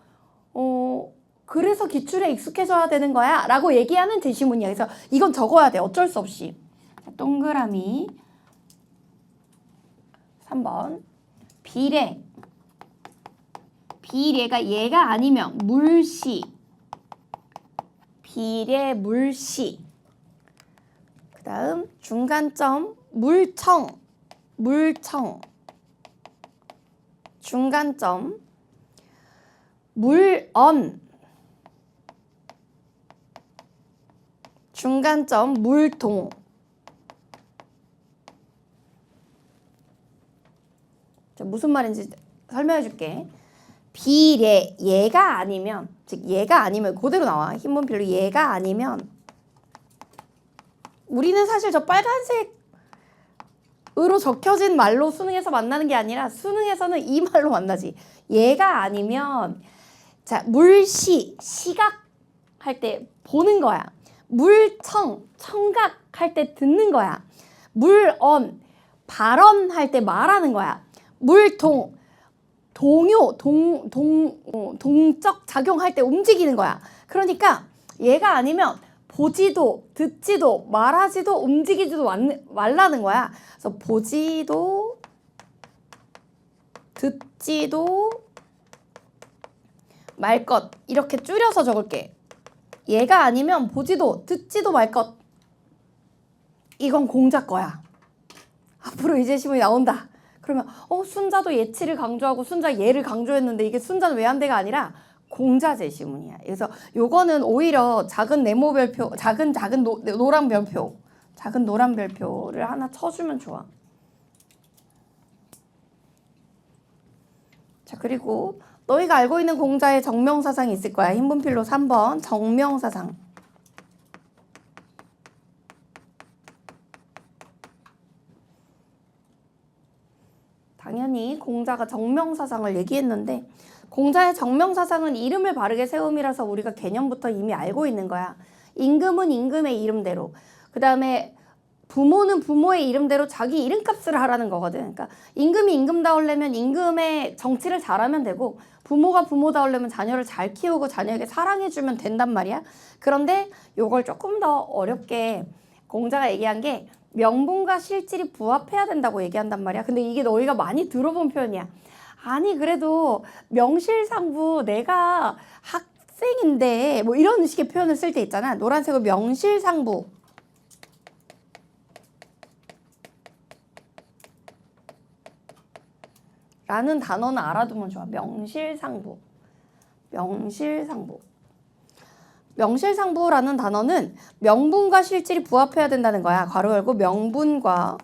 그래서 기출에 익숙해져야 되는 거야 라고 얘기하는 제시문이야. 그래서 이건 적어야 돼. 어쩔 수 없이. 동그라미 3번 비례. 비례가 얘가 아니면 물시. 비례 물시. 그 다음 중간점 물청. 물청. 중간점 물언. 중간점 물동. 자, 무슨 말인지 설명해 줄게. 비례 얘가 아니면 즉 얘가 아니면 그대로 나와. 흰문필로 얘가 아니면 우리는 사실 저 빨간색으로 적혀진 말로 수능에서 만나는 게 아니라 수능에서는 이 말로 만나지. 얘가 아니면 자 물시 시각 할 때 보는 거야. 물청 청각 할 때 듣는 거야. 물언 발언할 때 말하는 거야. 물동 동요 동적 작용할 때 움직이는 거야. 그러니까 얘가 아니면 보지도 듣지도 말하지도 움직이지도 말라는 거야. 그래서 보지도 듣지도 말 것 이렇게 줄여서 적을게. 얘가 아니면 보지도 듣지도 말 것. 이건 공자 거야. 앞으로 이 제시문이 나온다. 그러면 순자도 예치를 강조하고 순자 예를 강조했는데 이게 순자는 왜 안 돼가 아니라 공자 제시문이야. 그래서 요거는 오히려 작은 네모별표, 작은 노란 별표, 작은 노란 별표를 하나 쳐주면 좋아. 자 그리고 너희가 알고 있는 공자의 정명사상이 있을 거야. 흰분필로 3번 정명사상. 당연히 공자가 정명사상을 얘기했는데 공자의 정명사상은 이름을 바르게 세움이라서 우리가 개념부터 이미 알고 있는 거야. 임금은 임금의 이름대로, 그 다음에 부모는 부모의 이름대로 자기 이름값을 하라는 거거든. 그러니까 임금이 임금다우려면 임금의 정치를 잘하면 되고 부모가 부모다우려면 자녀를 잘 키우고 자녀에게 사랑해주면 된단 말이야. 그런데 요걸 조금 더 어렵게 공자가 얘기한 게 명분과 실질이 부합해야 된다고 얘기한단 말이야. 근데 이게 너희가 많이 들어본 표현이야. 아니 그래도 명실상부 내가 학생인데 뭐 이런 식의 표현을 쓸 때 있잖아. 노란색으로 명실상부. 라는 단어는 알아두면 좋아. 명실상부. 명실상부. 명실상부라는 단어는 명분과 실질이 부합해야 된다는 거야. 괄호 열고 명분과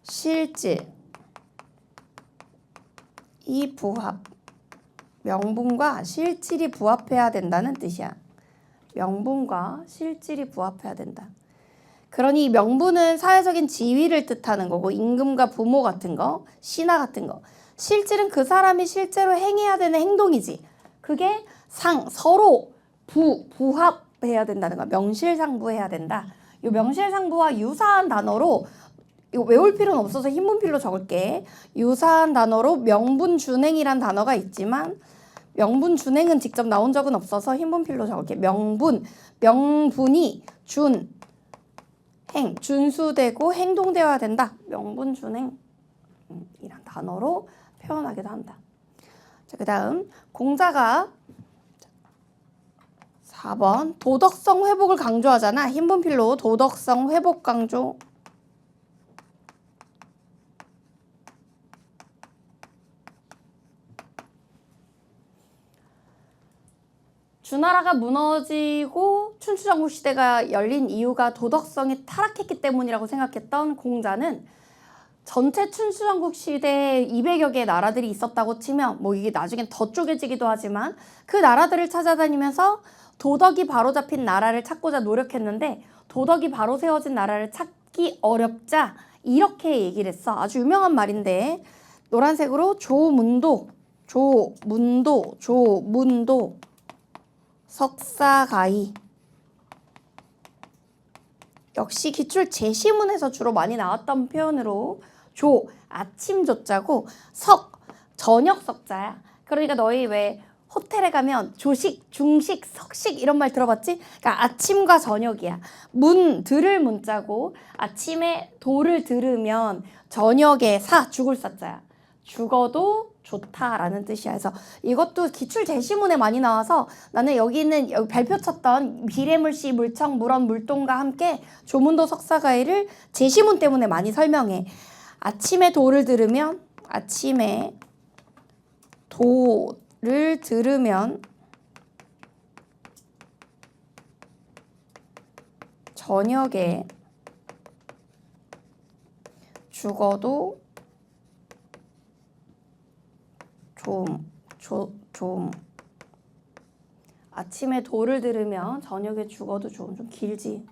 실질 이 부합. 명분과 실질이 부합해야 된다는 뜻이야. 명분과 실질이 부합해야 된다. 그러니 명분은 사회적인 지위를 뜻하는 거고 임금과 부모 같은 거, 신하 같은 거. 실질은 그 사람이 실제로 행해야 되는 행동이지. 그게 서로 부합해야 된다는 거야. 명실상부해야 된다. 이 명실상부와 유사한 단어로 이거 외울 필요는 없어서 흰분필로 적을게. 유사한 단어로 명분준행이란 단어가 있지만 명분준행은 직접 나온 적은 없어서 흰분필로 적을게. 명분이 준수되고 행동되어야 된다. 명분준행 이란 단어로 표현하기도 한다. 자, 그 다음 공자가 4번 도덕성 회복을 강조하잖아. 흰분필로 도덕성 회복 강조. 주나라가 무너지고 춘추전국 시대가 열린 이유가 도덕성이 타락했기 때문이라고 생각했던 공자는 전체 춘추전국 시대에 200여 개의 나라들이 있었다고 치면 뭐 이게 나중엔 더 쪼개지기도 하지만 그 나라들을 찾아다니면서 도덕이 바로 잡힌 나라를 찾고자 노력했는데 도덕이 바로 세워진 나라를 찾기 어렵자 이렇게 얘기를 했어. 아주 유명한 말인데 노란색으로 조문도 석사가히. 역시 기출 제시문에서 주로 많이 나왔던 표현으로 아침 조자고 저녁 석자야. 그러니까 너희 왜 호텔에 가면 조식, 중식, 석식 이런 말 들어봤지? 그러니까 아침과 저녁이야. 들을 문자고 아침에 도를 들으면 저녁에 죽을 사자야. 죽어도 좋다라는 뜻이야. 그래서 이것도 기출 제시문에 많이 나와서 나는 여기 있는 발표 쳤던 비례물씨, 물청, 물언, 물동과 함께 조문도 석사가히를 제시문 때문에 많이 설명해. 아침에 도를 들으면 저녁에 죽어도 아침에 도를 들으면 저녁에 죽어도 좀 길지.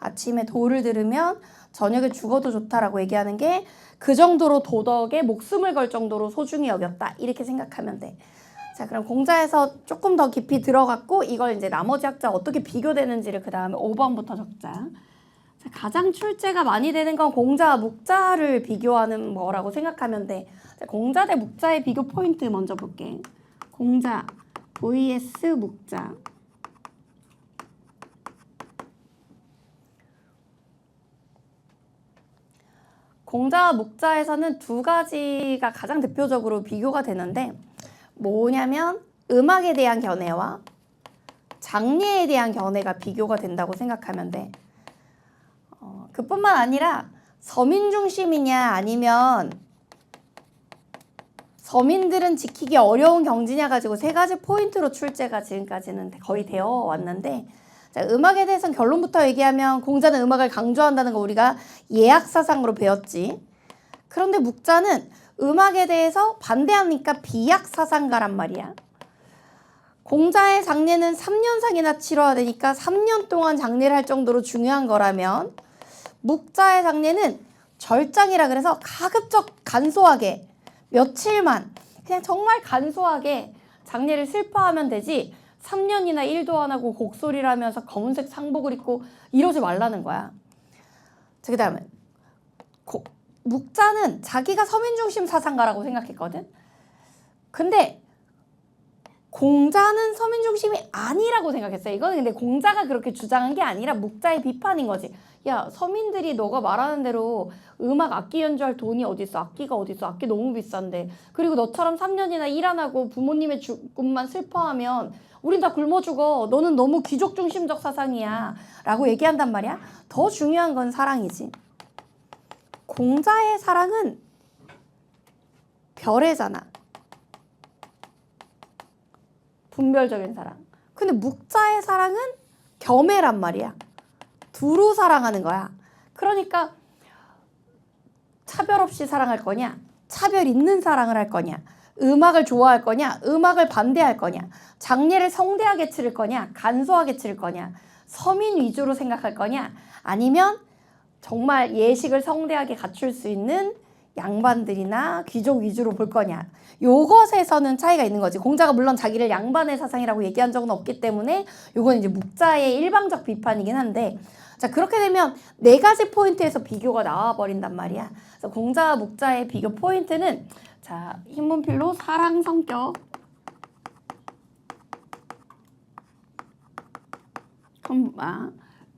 아침에 도를 들으면 저녁에 죽어도 좋다라고 얘기하는 게 그 정도로 도덕에 목숨을 걸 정도로 소중히 여겼다. 이렇게 생각하면 돼. 자, 그럼 공자에서 조금 더 깊이 들어갔고 이걸 이제 나머지 학자 어떻게 비교되는지를 그 다음에 5번부터 적자. 자, 가장 출제가 많이 되는 건 공자와 묵자를 비교하는 거라고 생각하면 돼. 자, 공자 대 묵자의 비교 포인트 먼저 볼게. 공자 vs 묵자. 공자와 묵자에서는 두 가지가 가장 대표적으로 비교가 되는데 뭐냐면 음악에 대한 견해와 장례에 대한 견해가 비교가 된다고 생각하면 돼. 그뿐만 아니라 서민 중심이냐 아니면 서민들은 지키기 어려운 경지냐 가지고 세 가지 포인트로 출제가 지금까지는 거의 되어 왔는데 자, 음악에 대해서는 결론부터 얘기하면 공자는 음악을 강조한다는 거 우리가 예약사상으로 배웠지. 그런데 묵자는 음악에 대해서 반대하니까 비약사상가란 말이야. 공자의 장례는 3년상이나 치러야 되니까 3년 동안 장례를 할 정도로 중요한 거라면 묵자의 장례는 절장이라 그래서 가급적 간소하게 며칠만 그냥 정말 간소하게 장례를 슬퍼하면 되지 3년이나 일도 안 하고 곡소리를 하면서 검은색 상복을 입고 이러지 말라는 거야. 그 다음에 묵자는 자기가 서민중심 사상가라고 생각했거든. 근데 공자는 서민중심이 아니라고 생각했어요. 이거는 근데 공자가 그렇게 주장한 게 아니라 묵자의 비판인 거지. 야, 서민들이 너가 말하는 대로 음악 악기 연주할 돈이 어딨어? 악기가 어딨어? 악기 너무 비싼데. 그리고 너처럼 3년이나 일 안 하고 부모님의 죽음만 슬퍼하면 우린 다 굶어 죽어. 너는 너무 귀족 중심적 사상이야. 라고 얘기한단 말이야. 더 중요한 건 사랑이지. 공자의 사랑은 별애잖아. 분별적인 사랑. 근데 묵자의 사랑은 겸애란 말이야. 두루 사랑하는 거야. 그러니까 차별 없이 사랑할 거냐? 차별 있는 사랑을 할 거냐? 음악을 좋아할 거냐? 음악을 반대할 거냐? 장례를 성대하게 치를 거냐? 간소하게 치를 거냐? 서민 위주로 생각할 거냐? 아니면 정말 예식을 성대하게 갖출 수 있는 양반들이나 귀족 위주로 볼 거냐. 요것에서는 차이가 있는 거지. 공자가 물론 자기를 양반의 사상이라고 얘기한 적은 없기 때문에 요건 이제 묵자의 일방적 비판이긴 한데, 자, 그렇게 되면 네 가지 포인트에서 비교가 나와버린단 말이야. 그래서 공자와 묵자의 비교 포인트는, 자, 흰문필로 사랑 성격,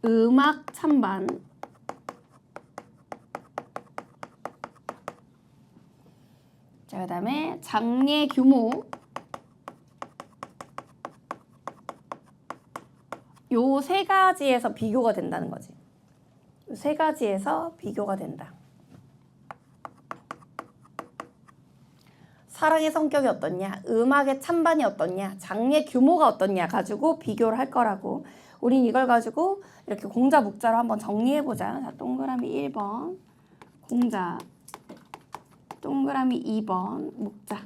음악 찬반, 자, 그 다음에 장례 규모, 요 세 가지에서 비교가 된다는 거지. 요 세 가지에서 비교가 된다. 사랑의 성격이 어떻냐, 음악의 찬반이 어떻냐, 장례 규모가 어떻냐 가지고 비교를 할 거라고. 우린 이걸 가지고 이렇게 공자 묵자로 한번 정리해보자. 자, 동그라미 1번 공자, 동그라미 2번 묵자.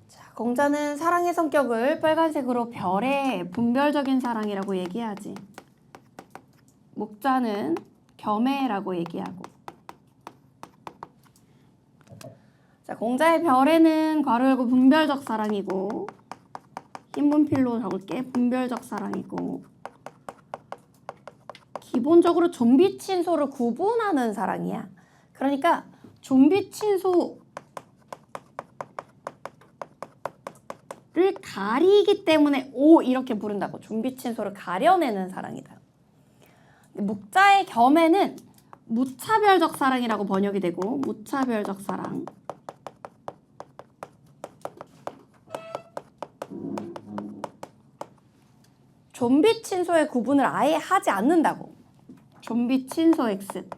자, 공자는 사랑의 성격을 빨간색으로 별의 분별적인 사랑이라고 얘기하지. 묵자는 겸해라고 얘기하고. 자, 공자의 별에는 괄호 열고 분별적 사랑이고, 흰문필로 적을게. 분별적 사랑이고, 기본적으로 좀비친소를 구분하는 사랑이야. 그러니까 좀비친소를 가리기 때문에 오 이렇게 부른다고. 좀비친소를 가려내는 사랑이다. 묵자의 겸해는 무차별적 사랑이라고 번역이 되고, 무차별적 사랑. 좀비 친소의 구분을 아예 하지 않는다고. 좀비 친소 X.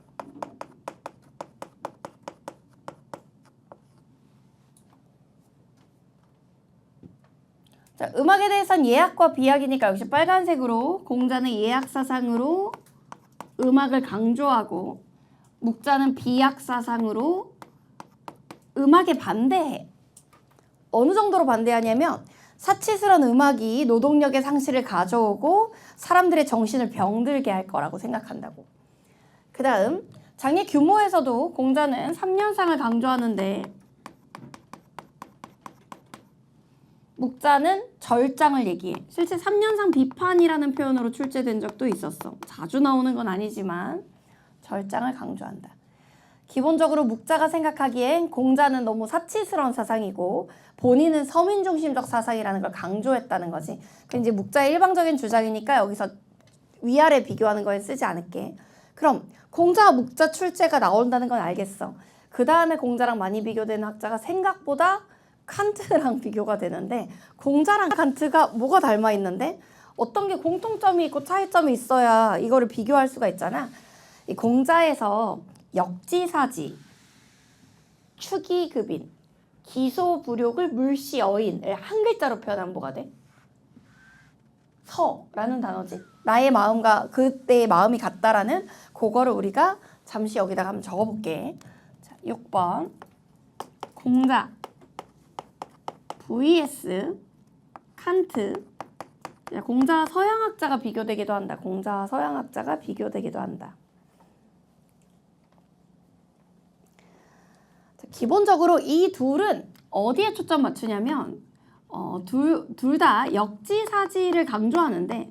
자, 음악에 대해서는 예학과 비학이니까 역시 빨간색으로, 공자는 예학 사상으로 음악을 강조하고, 묵자는 비학 사상으로 음악에 반대해. 어느 정도로 반대하냐면, 사치스러운 음악이 노동력의 상실을 가져오고 사람들의 정신을 병들게 할 거라고 생각한다고. 그 다음 장례 규모에서도 공자는 3년상을 강조하는데, 묵자는 절장을 얘기해. 실제 3년상 비판이라는 표현으로 출제된 적도 있었어. 자주 나오는 건 아니지만 절장을 강조한다. 기본적으로 묵자가 생각하기엔 공자는 너무 사치스러운 사상이고 본인은 서민 중심적 사상이라는 걸 강조했다는 거지. 그 이제 묵자의 일방적인 주장이니까 여기서 위아래 비교하는 거에 쓰지 않을게. 그럼 공자와 묵자 출제가 나온다는 건 알겠어. 그 다음에 공자랑 많이 비교되는 학자가 생각보다 칸트랑 비교가 되는데, 공자랑 칸트가 뭐가 닮아 있는데 어떤 게 공통점이 있고 차이점이 있어야 이거를 비교할 수가 있잖아. 이 공자에서 역지사지, 추기급인, 기소부력을 물시어인을 한 글자로 표현하면 뭐가 돼? 서라는 단어지. 나의 마음과 그때의 마음이 같다라는 그거를 우리가 잠시 여기다가 한번 적어볼게. 자, 6번 공자 vs 칸트. 공자와 서양학자가 비교되기도 한다. 공자와 서양학자가 비교되기도 한다. 기본적으로 이 둘은 어디에 초점 맞추냐면 둘 다 역지사지를 강조하는데,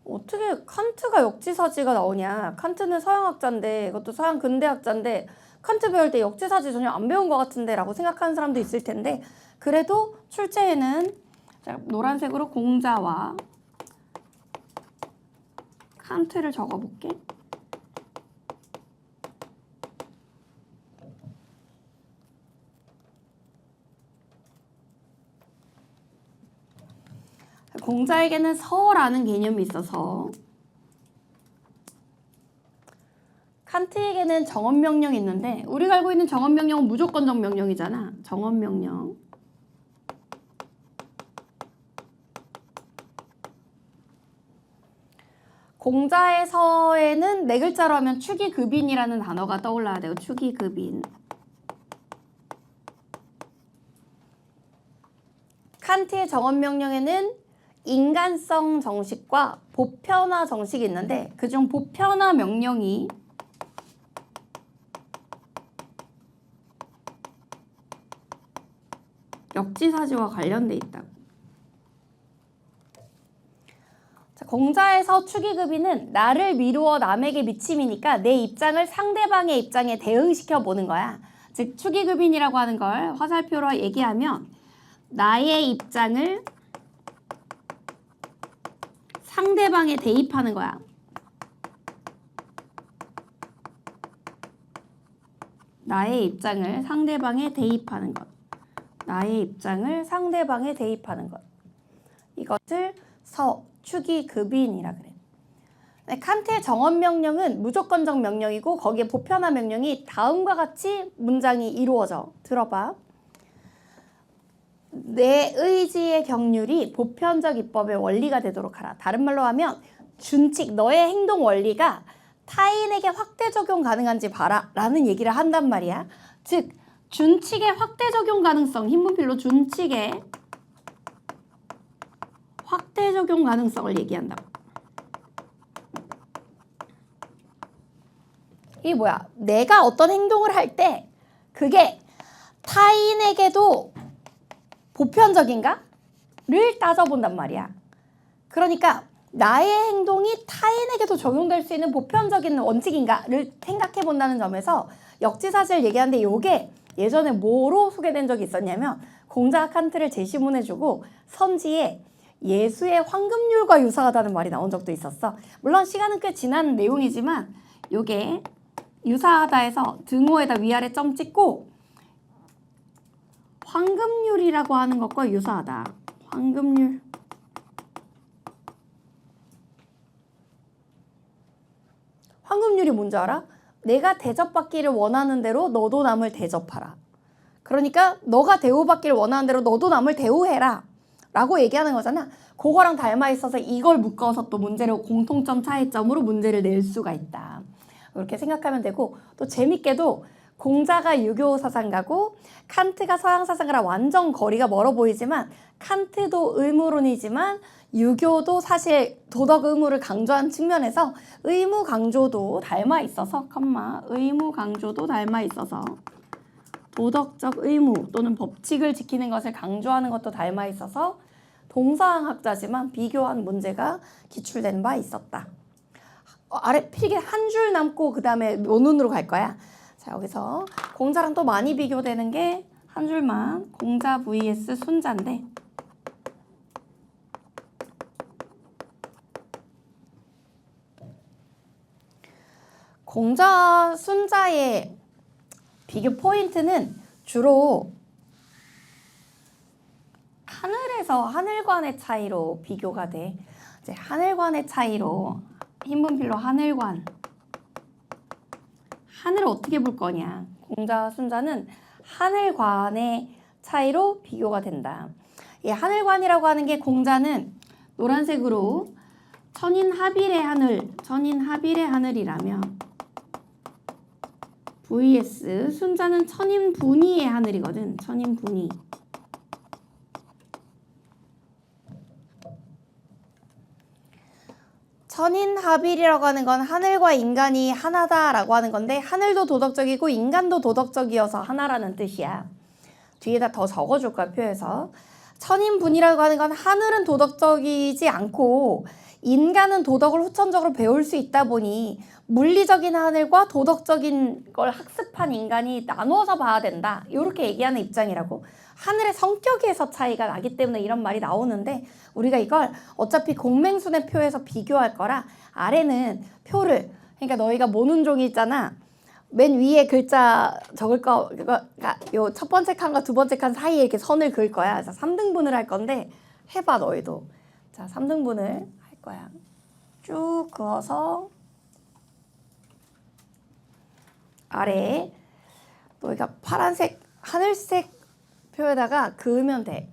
어떻게 칸트가 역지사지가 나오냐. 칸트는 서양학자인데, 이것도 서양 근대학자인데 칸트 배울 때 역지사지 전혀 안 배운 것 같은데 라고 생각하는 사람도 있을 텐데, 그래도 출제에는 노란색으로 공자와 칸트를 적어볼게. 공자에게는 서라는 개념이 있어서, 칸트에게는 정언명령이 있는데, 우리가 알고 있는 정언명령은 무조건적 명령이잖아. 정언명령. 공자에서에는 네 글자로 하면 축의급인이라는 단어가 떠올라야 돼요. 축의급인. 칸트의 정언명령에는 인간성 정식과 보편화 정식이 있는데 그중 보편화 명령이 역지사지와 관련돼 있다. 자, 공자에서 축의급인은 나를 미루어 남에게 미침이니까 내 입장을 상대방의 입장에 대응시켜 보는 거야. 즉 축의급인이라고 하는 걸 화살표로 얘기하면 나의 입장을 상대방에 대입하는 거야. 나의 입장을 상대방에 대입하는 것. 나의 입장을 상대방에 대입하는 것. 이것을 축의급인이라 그래. 네, 칸트의 정언명령은 무조건적 명령이고 거기에 보편화 명령이 다음과 같이 문장이 이루어져. 들어봐. 내 의지의 경륜이 보편적 입법의 원리가 되도록 하라. 다른 말로 하면 준칙, 너의 행동 원리가 타인에게 확대 적용 가능한지 봐라 라는 얘기를 한단 말이야. 즉 준칙의 확대 적용 가능성, 흰분필로 준칙의 확대 적용 가능성을 얘기한다고. 이게 뭐야? 내가 어떤 행동을 할 때 그게 타인에게도 보편적인가? 를 따져본단 말이야. 그러니까 나의 행동이 타인에게도 적용될 수 있는 보편적인 원칙인가를 생각해 본다는 점에서 역지사지를 얘기하는데 이게 예전에 뭐로 소개된 적이 있었냐면 공자가 칸트를 제시문해주고 선지에 예수의 황금률과 유사하다는 말이 나온 적도 있었어. 물론 시간은 꽤 지난 내용이지만 이게 유사하다 해서 등호에다 위아래 점 찍고 황금률이라고 하는 것과 유사하다. 황금률. 황금률이 뭔지 알아? 내가 대접받기를 원하는 대로 너도 남을 대접하라. 그러니까 너가 대우받기를 원하는 대로 너도 남을 대우해라 라고 얘기하는 거잖아. 그거랑 닮아 있어서 이걸 묶어서 또 문제를 공통점 차이점으로 문제를 낼 수가 있다. 이렇게 생각하면 되고 또 재밌게도 공자가 유교 사상가고 칸트가 서양 사상가랑 완전 거리가 멀어 보이지만 칸트도 의무론이지만 유교도 사실 도덕 의무를 강조한 측면에서 의무 강조도 닮아 있어서 의무 강조도 닮아 있어서 도덕적 의무 또는 법칙을 지키는 것을 강조하는 것도 닮아 있어서 동서양학자지만 비교한 문제가 기출된 바 있었다. 아래 필기 한 줄 남고 그 다음에 논문으로 갈 거야. 자, 여기서 공자랑 또 많이 비교되는 게 한 줄만 공자 vs 순자인데 공자 순자의 비교 포인트는 주로 하늘에서 하늘관의 차이로 비교가 돼. 이제 하늘관의 차이로 흰분필로 하늘관을 어떻게 볼 거냐. 공자 순자는 하늘관의 차이로 비교가 된다. 이 하늘관이라고 하는 게 공자는 노란색으로 천인합일의 하늘이라면 vs 순자는 천인분위의 하늘이거든. 천인분위. 천인합일이라고 하는 건 하늘과 인간이 하나다라고 하는 건데 하늘도 도덕적이고 인간도 도덕적이어서 하나라는 뜻이야. 뒤에다 더 적어줄 거야, 표에서. 천인분이라고 하는 건 하늘은 도덕적이지 않고 인간은 도덕을 후천적으로 배울 수 있다 보니 물리적인 하늘과 도덕적인 걸 학습한 인간이 나누어서 봐야 된다. 이렇게 얘기하는 입장이라고. 하늘의 성격에서 차이가 나기 때문에 이런 말이 나오는데 우리가 이걸 어차피 공맹순의 표에서 비교할 거라 아래는 표를, 그러니까 너희가 모는 종이 있잖아. 맨 위에 글자 적을 거, 요 첫 번째 칸과 두 번째 칸 사이에 이렇게 선을 그을 거야. 그래서 3등분을 할 건데 해봐, 너희도. 자, 3등분을 할 거야. 쭉 그어서 아래에 너희가 파란색, 하늘색 표에다가 그으면 돼.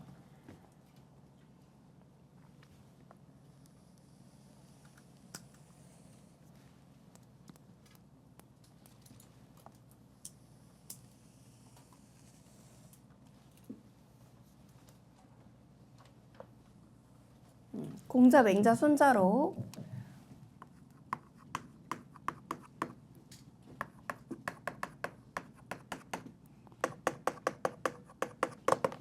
공자, 맹자, 순자로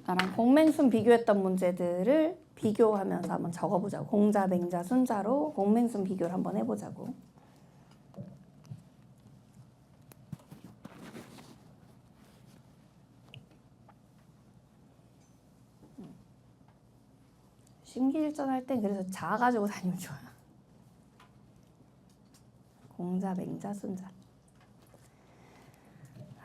나랑 공맹순 비교했던 문제들을 비교하면서 한번 적어보자고. 공자, 맹자, 순자로 공맹순 비교를 한번 해보자고. 심기일전 할 땐 그래서 자 가지고 다니면 좋아. 공자, 맹자, 순자.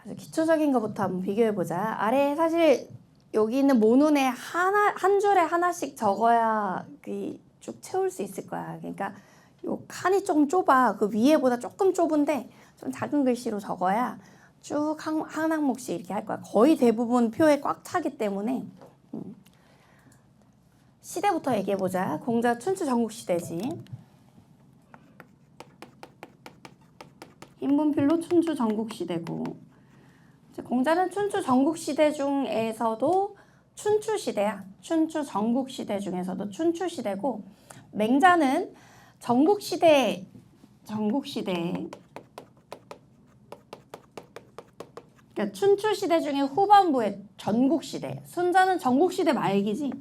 아주 기초적인 것부터 한번 비교해보자. 아래 사실 여기 있는 모눈에 한 줄에 하나씩 적어야 쭉 채울 수 있을 거야. 그러니까 요 칸이 조금 좁아. 그 위에보다 조금 좁은데 좀 작은 글씨로 적어야 쭉 한 항목씩 이렇게 할 거야. 거의 대부분 표에 꽉 차기 때문에. 시대부터 얘기해보자. 공자 춘추 전국시대지. 인분필로 춘추 전국시대고, 공자는 춘추 전국시대 중에서도 춘추시대야. 춘추 전국시대 중에서도 춘추시대고, 맹자는 전국시대 그러니까 춘추시대 중에 후반부의 전국시대. 순자는 전국시대 말기지.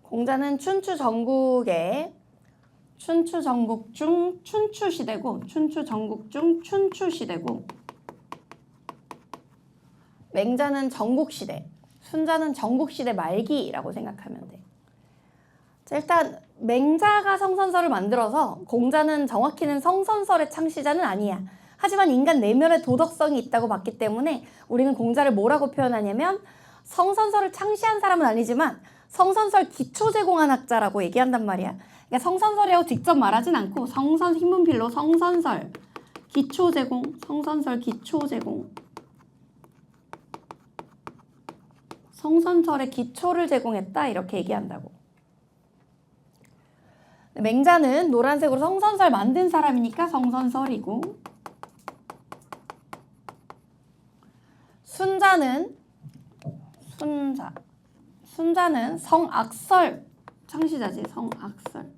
공자는 춘추 전국 중 춘추시대고, 춘추 전국 중 춘추시대고, 맹자는 전국시대, 순자는 전국시대 말기라고 생각하면 돼. 자, 일단 맹자가 성선설을 만들어서 공자는 정확히는 성선설의 창시자는 아니야. 하지만 인간 내면의 도덕성이 있다고 봤기 때문에 우리는 공자를 뭐라고 표현하냐면 성선설을 창시한 사람은 아니지만 성선설 기초 제공한 학자라고 얘기한단 말이야. 그러니까 성선설이라고 직접 말하진 않고 흰문필로 성선설 기초 제공, 성선설 기초 제공, 성선설의 기초를 제공했다 이렇게 얘기한다고. 맹자는 노란색으로 성선설 만든 사람이니까 성선설이고, 순자는 성악설 창시자지. 성악설.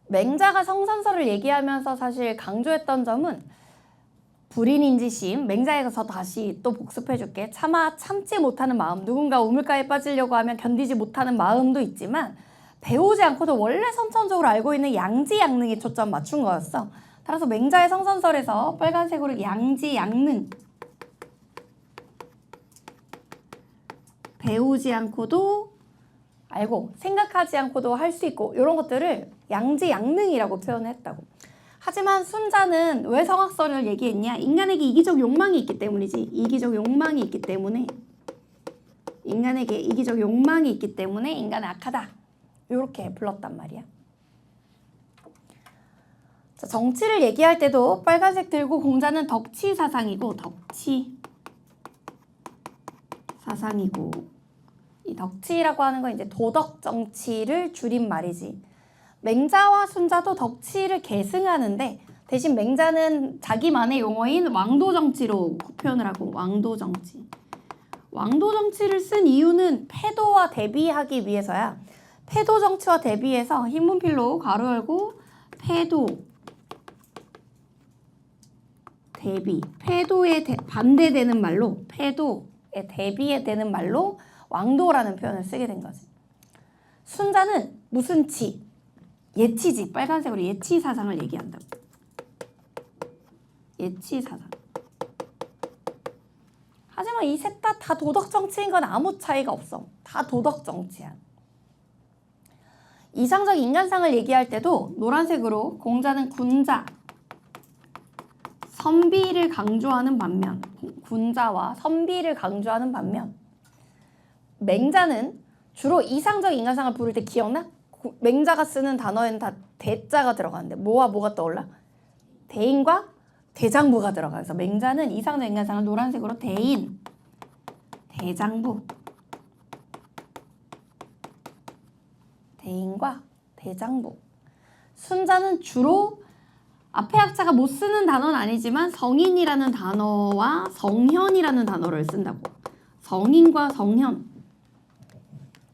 맹자가 성선설을 얘기하면서 사실 강조했던 점은 불인인지심, 맹자에서 다시 또 복습해줄게. 차마 참지 못하는 마음, 누군가 우물가에 빠지려고 하면 견디지 못하는 마음도 있지만 배우지 않고도 원래 선천적으로 알고 있는 양지양능에 초점 맞춘 거였어. 따라서 맹자의 성선설에서 빨간색으로 양지양능, 배우지 않고도 알고 생각하지 않고도 할 수 있고 이런 것들을 양지양능이라고 표현했다고. 하지만 순자는 왜 성악설을 얘기했냐? 인간에게 이기적 욕망이 있기 때문이지. 이기적 욕망이 있기 때문에, 인간에게 이기적 욕망이 있기 때문에 인간은 악하다 이렇게 불렀단 말이야. 자, 정치를 얘기할 때도 빨간색 들고 공자는 덕치 사상이고, 덕치 사상이고, 이 덕치라고 하는 건 이제 도덕 정치를 줄인 말이지. 맹자와 순자도 덕치를 계승하는데 대신 맹자는 자기만의 용어인 왕도정치로 표현을 하고, 왕도정치. 왕도정치를 쓴 이유는 패도와 대비하기 위해서야. 패도정치와 대비해서 흰문필로 가로 열고 패도, 대비, 패도에 반대되는 말로, 패도에 대비되는 말로 왕도라는 표현을 쓰게 된 거지. 순자는 무슨 치? 예치지. 빨간색으로 예치 사상을 얘기한다고. 예치 사상. 하지만 이 셋 다 도덕 정치인 건 아무 차이가 없어. 다 도덕 정치야. 이상적 인간상을 얘기할 때도 노란색으로 공자는 군자, 선비를 강조하는 반면, 군자와 선비를 강조하는 반면, 맹자는 주로 이상적 인간상을 부를 때 기억나? 맹자가 쓰는 단어에는 다 대자가 들어가는데 뭐와 뭐가 떠올라? 대인과 대장부가 들어가서 맹자는 이상적 인간상을 노란색으로 대인, 대장부, 대인과 대장부. 순자는 주로 앞에 학자가 못 쓰는 단어는 아니지만 성인이라는 단어와 성현이라는 단어를 쓴다고. 성인과 성현.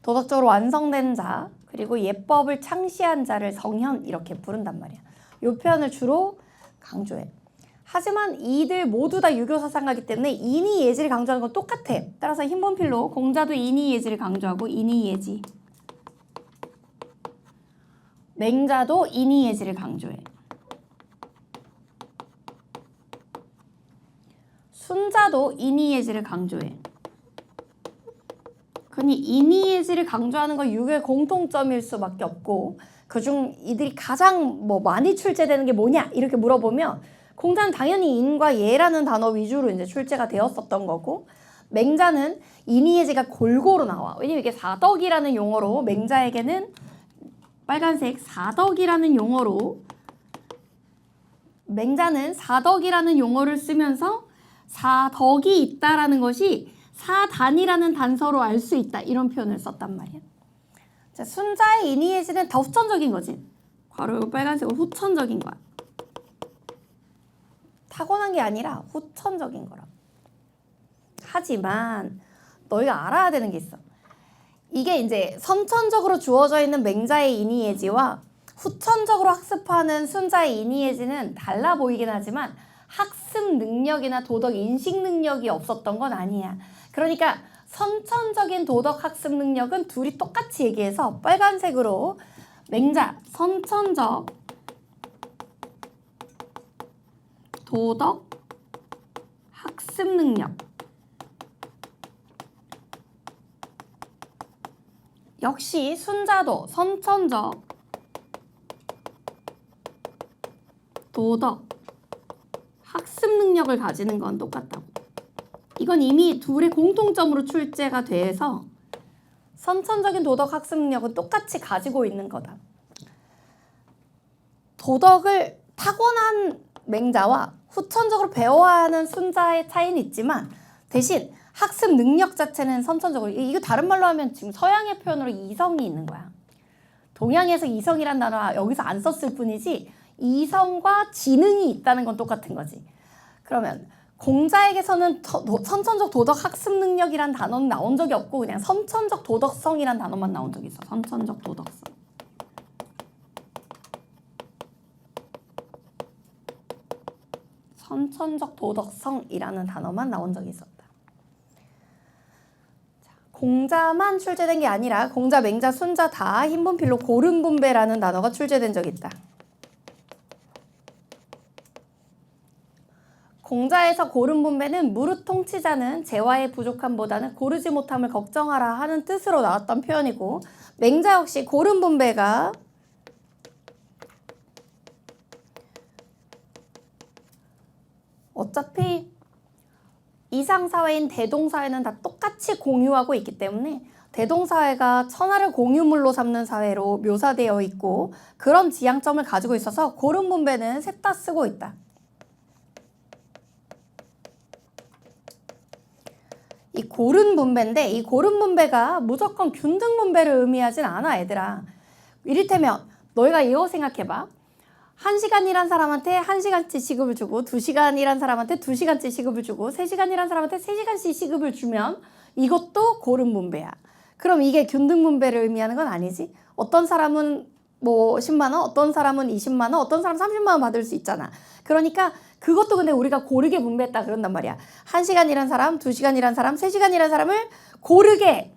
도덕적으로 완성된 자, 그리고 예법을 창시한 자를 성현 이렇게 부른단 말이야. 이 표현을 주로 강조해. 하지만 이들 모두 다 유교 사상가이기 때문에 인이 예지를 강조하는 건 똑같아. 따라서 흰본필로 공자도 인이 예지를 강조하고 인이 예지. 맹자도 인이 예지를 강조해. 순자도 인이 예지를 강조해. 그러니 인이 예지를 강조하는 건 유교의 공통점일 수밖에 없고 그중 이들이 가장 많이 출제되는 게 뭐냐 이렇게 물어보면 공자는 당연히 인과 예라는 단어 위주로 이제 출제가 되었었던 거고 맹자는 인이 예지가 골고루 나와. 왜냐면 이게 사덕이라는 용어로 맹자에게는 빨간색 사덕이라는 용어로 맹자는 사덕이라는 용어를 쓰면서 사덕이 있다라는 것이 사단이라는 단서로 알 수 있다. 이런 표현을 썼단 말이야. 자, 순자의 인이 예지는 더 후천적인 거지. 괄호 빨간색으로 후천적인 거야. 타고난 게 아니라 후천적인 거라. 하지만 너희가 알아야 되는 게 있어. 이게 이제 선천적으로 주어져 있는 맹자의 인이 예지와 후천적으로 학습하는 순자의 인이 예지는 달라 보이긴 하지만 학습 능력이나 도덕 인식 능력이 없었던 건 아니야. 그러니까 선천적인 도덕 학습 능력은 둘이 똑같이 얘기해서 빨간색으로 맹자 선천적 도덕 학습 능력 역시 순자도 선천적 도덕 학습 능력을 가지는 건 똑같다고. 이건 이미 둘의 공통점으로 출제가 돼서 선천적인 도덕 학습 능력은 똑같이 가지고 있는 거다. 도덕을 타고난 맹자와 후천적으로 배워야 하는 순자의 차이는 있지만 대신 학습 능력 자체는 선천적으로 이거 다른 말로 하면 지금 서양의 표현으로 이성이 있는 거야. 동양에서 이성이란 단어 여기서 안 썼을 뿐이지 이성과 지능이 있다는 건 똑같은 거지. 그러면 공자에게서는 선천적 도덕 학습 능력이란 단어는 나온 적이 없고 그냥 선천적 도덕성이란 단어만 나온 적이 있어. 선천적 도덕성. 선천적 도덕성이라는 단어만 나온 적이 있었다. 공자만 출제된 게 아니라 공자, 맹자, 순자 다 흰분필로 고른분배라는 단어가 출제된 적이 있다. 공자에서 고른분배는 무릇 통치자는 재화의 부족함보다는 고르지 못함을 걱정하라 하는 뜻으로 나왔던 표현이고 맹자 역시 고른분배가 어차피 이상사회인 대동사회는 다 똑같이 공유하고 있기 때문에 대동사회가 천하를 공유물로 삼는 사회로 묘사되어 있고 그런 지향점을 가지고 있어서 고른분배는 셋 다 쓰고 있다. 이 고른분배인데 이 고른분배가 무조건 균등분배를 의미하진 않아 얘들아. 이를테면 너희가 이거 생각해봐. 1시간 일한 사람한테 1시간치 시급을 주고 2시간 일한 사람한테 2시간치 시급을 주고 3시간 일한 사람한테 3시간씩 시급을 주면 이것도 고른분배야. 그럼 이게 균등분배를 의미하는 건 아니지. 어떤 사람은 10만 원, 어떤 사람은 20만 원, 어떤 사람은 30만 원 받을 수 있잖아. 그러니까 그것도 근데 우리가 고르게 분배했다 그런단 말이야. 1시간 일한 사람, 2시간 일한 사람, 3시간 일한 사람을 고르게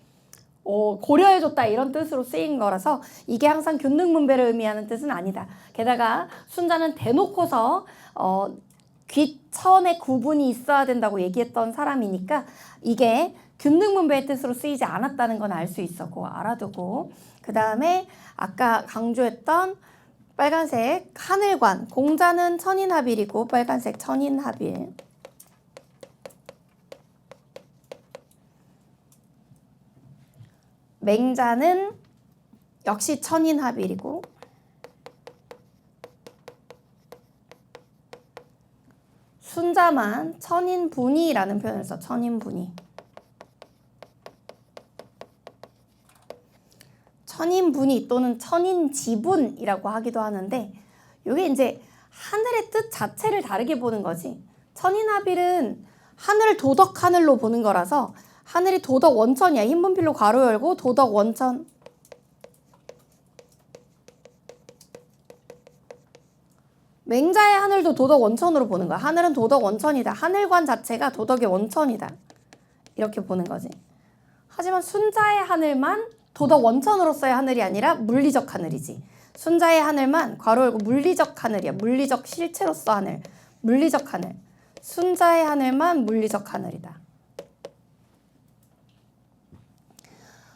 고려해줬다 이런 뜻으로 쓰인 거라서 이게 항상 균등분배를 의미하는 뜻은 아니다. 게다가 순자는 대놓고서 귀천의 구분이 있어야 된다고 얘기했던 사람이니까 이게 균등분배의 뜻으로 쓰이지 않았다는 건 알 수 있어. 그거 알아두고 그 다음에 아까 강조했던 빨간색 하늘관 공자는 천인합일이고 빨간색 천인합일 맹자는 역시 천인합일이고 순자만 천인분이라는 표현을 써. 천인분이. 천인분이 또는 천인지분이라고 하기도 하는데 이게 이제 하늘의 뜻 자체를 다르게 보는 거지. 천인하빌은 하늘을 도덕 하늘로 보는 거라서 하늘이 도덕 원천이야. 흰 분필로 괄호 열고 도덕 원천. 맹자의 하늘도 도덕 원천으로 보는 거야. 하늘은 도덕 원천이다. 하늘관 자체가 도덕의 원천이다. 이렇게 보는 거지. 하지만 순자의 하늘만 도덕 원천으로서의 하늘이 아니라 물리적 하늘이지. 순자의 하늘만 괄호 열고 물리적 하늘이야. 물리적 실체로서 하늘. 물리적 하늘. 순자의 하늘만 물리적 하늘이다.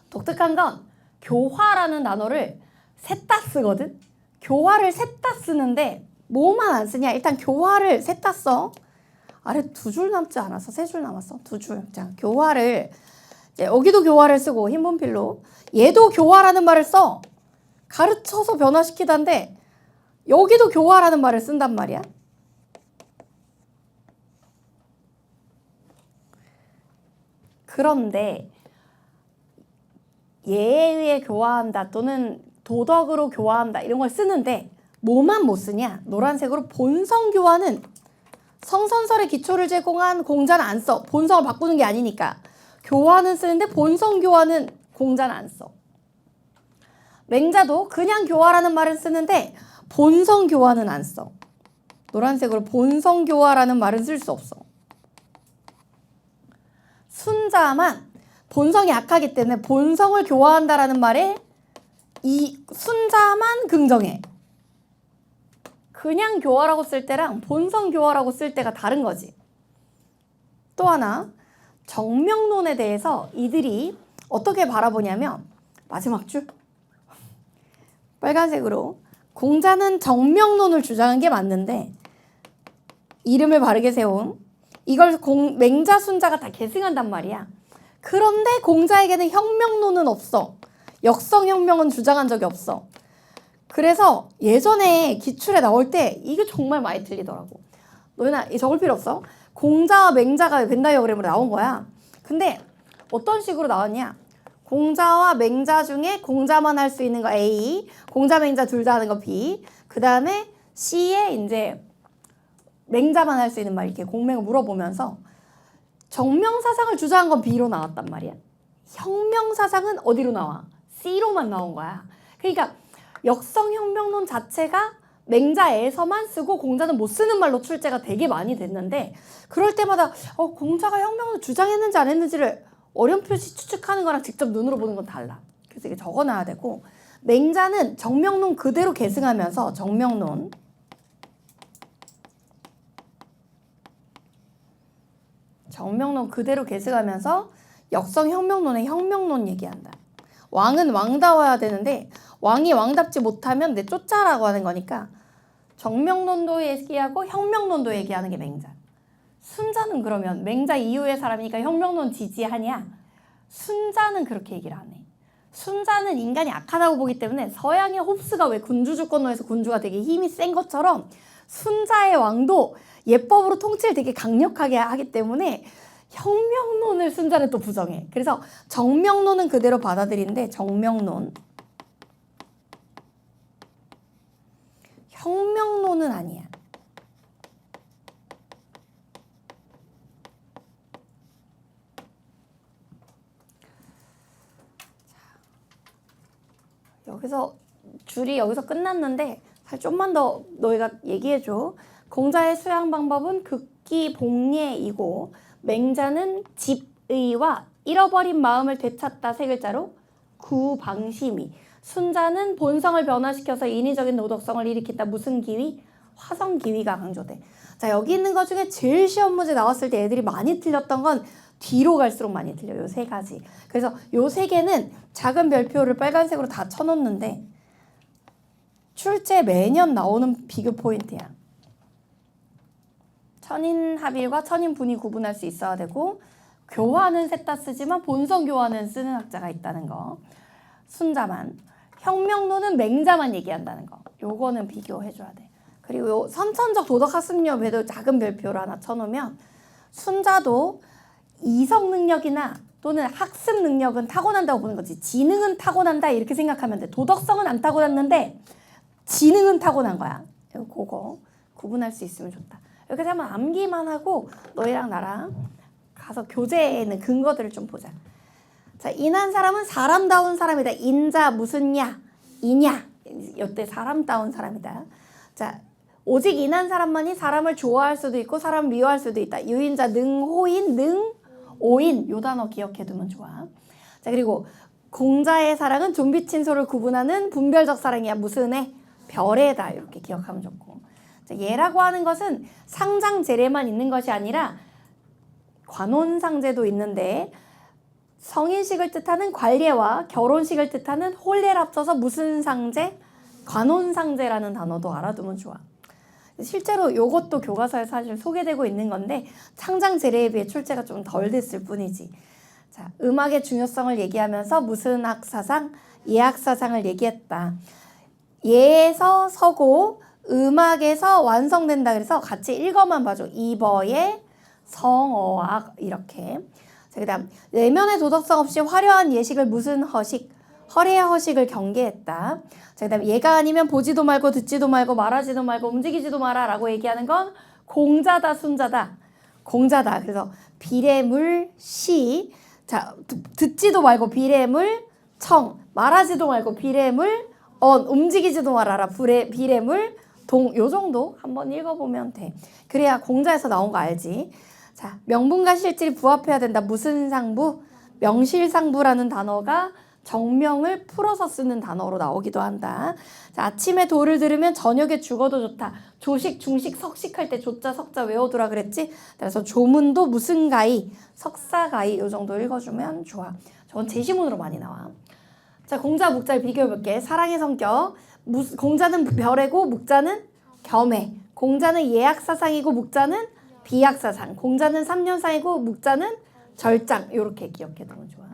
독특한 건 교화라는 단어를 셋다 쓰거든. 교화를 셋다 쓰는데 뭐만 안 쓰냐? 일단 교화를 셋다 써. 아래 2줄 남지 않았어? 3줄 남았어? 2줄. 자, 교화를 이제 여기도 교화를 쓰고 흰 분필로 얘도 교화라는 말을 써. 가르쳐서 변화시키던데 여기도 교화라는 말을 쓴단 말이야. 그런데 예에 의해 교화한다 또는 도덕으로 교화한다 이런 걸 쓰는데 뭐만 못 쓰냐? 노란색으로 본성 교화는 성선설의 기초를 제공한 공자는 안 써. 본성을 바꾸는 게 아니니까. 교화는 쓰는데 본성 교화는 공자는 안 써. 맹자도 그냥 교화라는 말을 쓰는데 본성 교화는 안 써. 노란색으로 본성 교화라는 말은 쓸 수 없어. 순자만 본성이 약하기 때문에 본성을 교화한다라는 말에 이 순자만 긍정해. 그냥 교화라고 쓸 때랑 본성 교화라고 쓸 때가 다른 거지. 또 하나 정명론에 대해서 이들이 어떻게 바라보냐면 마지막 줄 빨간색으로 공자는 정명론을 주장한 게 맞는데 이름을 바르게 세운 이걸 맹자 순자가 다 계승한단 말이야. 그런데 공자에게는 혁명론은 없어. 역성혁명은 주장한 적이 없어. 그래서 예전에 기출에 나올 때 이게 정말 많이 틀리더라고. 너희나 적을 필요 없어. 공자와 맹자가 벤 다이어그램으로 나온 거야. 근데 어떤 식으로 나왔냐? 공자와 맹자 중에 공자만 할 수 있는 거 A, 공자, 맹자 둘 다 하는 거 B, 그 다음에 C에 이제 맹자만 할 수 있는 말 이렇게 공명을 물어보면서 정명사상을 주장한 건 B로 나왔단 말이야. 혁명사상은 어디로 나와? C로만 나온 거야. 그러니까 역성혁명론 자체가 맹자에서만 쓰고 공자는 못 쓰는 말로 출제가 되게 많이 됐는데 그럴 때마다 공자가 혁명을 주장했는지 안 했는지를 어렴풋이 추측하는 거랑 직접 눈으로 보는 건 달라. 그래서 이게 적어놔야 되고 맹자는 정명론 그대로 계승하면서 정명론 그대로 계승하면서 역성혁명론의 혁명론 얘기한다. 왕은 왕다워야 되는데 왕이 왕답지 못하면 내 쫓아라고 하는 거니까 정명론도 얘기하고 혁명론도 얘기하는 게 맹자. 순자는 그러면 맹자 이후의 사람이니까 혁명론 지지하냐? 순자는 그렇게 얘기를 안 해. 순자는 인간이 악하다고 보기 때문에 서양의 홉스가 왜 군주주권론에서 군주가 되게 힘이 센 것처럼 순자의 왕도 예법으로 통치를 되게 강력하게 하기 때문에 혁명론을 순자는 또 부정해. 그래서 정명론은 그대로 받아들이는데 혁명론은 아니야. 여기서 줄이 여기서 끝났는데 좀만 더 너희가 얘기해줘. 공자의 수양 방법은 극기 복례이고 맹자는 집의와 잃어버린 마음을 되찾다 세 글자로 구방심이. 순자는 본성을 변화시켜서 인위적인 도덕성을 일으킨다. 무슨 기위? 화성 기위가 강조돼. 자, 여기 있는 것 중에 제일 시험 문제 나왔을 때 애들이 많이 틀렸던 건 뒤로 갈수록 많이 틀려. 요 세 가지. 그래서 요 세 개는 작은 별표를 빨간색으로 다 쳐놓는데 출제 매년 나오는 비교 포인트야. 천인합일과 천인분이 구분할 수 있어야 되고 교화는 셋 다 쓰지만 본성 교화는 쓰는 학자가 있다는 거. 순자만. 혁명론은 맹자만 얘기한다는 거. 요거는 비교해줘야 돼. 그리고 요 선천적 도덕학습력에도 작은 별표를 하나 쳐놓으면 순자도 이성 능력이나 또는 학습 능력은 타고난다고 보는 거지. 지능은 타고난다 이렇게 생각하면 돼. 도덕성은 안 타고났는데 지능은 타고난 거야. 그거 구분할 수 있으면 좋다. 여기까지 한번 암기만 하고 너희랑 나랑 가서 교재에는 근거들을 좀 보자. 자, 인한 사람은 사람다운 사람이다. 인자 무슨 야? 이냐? 이때 사람다운 사람이다. 자, 오직 인한 사람만이 사람을 좋아할 수도 있고 사람을 미워할 수도 있다. 유인자 능호인 능오인 요 단어 기억해두면 좋아. 자, 그리고 공자의 사랑은 좀비 친소를 구분하는 분별적 사랑이야. 무슨 애? 별애다. 이렇게 기억하면 좋고. 자, 얘라고 하는 것은 상장제례만 있는 것이 아니라 관혼상제도 있는데 성인식을 뜻하는 관례와 결혼식을 뜻하는 혼례를 합쳐서 무슨 상제? 관혼상제라는 단어도 알아두면 좋아. 실제로 요것도 교과서에 사실 소개되고 있는 건데 상장제례에 비해 출제가 좀 덜 됐을 뿐이지. 자, 음악의 중요성을 얘기하면서 무슨 학사상? 예학사상을 얘기했다. 예에서 서고 음악에서 완성된다. 그래서 같이 읽어만 봐줘. 이버의 성어학 이렇게. 자, 그 다음 내면의 도덕성 없이 화려한 예식을 무슨 허식? 허례의 허식을 경계했다. 자, 그 다음 얘가 아니면 보지도 말고 듣지도 말고 말하지도 말고 움직이지도 마라 라고 얘기하는 건 공자다 순자다. 공자다. 그래서 비례물 시. 자, 듣지도 말고 비례물 청. 말하지도 말고 비례물 언. 움직이지도 말아라. 비례물 동. 요 정도 한번 읽어보면 돼. 그래야 공자에서 나온 거 알지. 자, 명분과 실질이 부합해야 된다. 무슨 상부? 명실상부라는 단어가 정명을 풀어서 쓰는 단어로 나오기도 한다. 자, 아침에 도를 들으면 저녁에 죽어도 좋다. 조식, 중식, 석식할 때 조자, 석자 외워두라 그랬지? 그래서 조문도 무슨 가이, 석사가이 요 정도 읽어주면 좋아. 저건 제시문으로 많이 나와. 자, 공자, 묵자를 비교해볼게. 사랑의 성격. 공자는 별애고 묵자는 겸애. 공자는 예학사상이고 묵자는 비약사상. 공자는 3년상이고 묵자는 절장. 이렇게 기억해두면 좋아.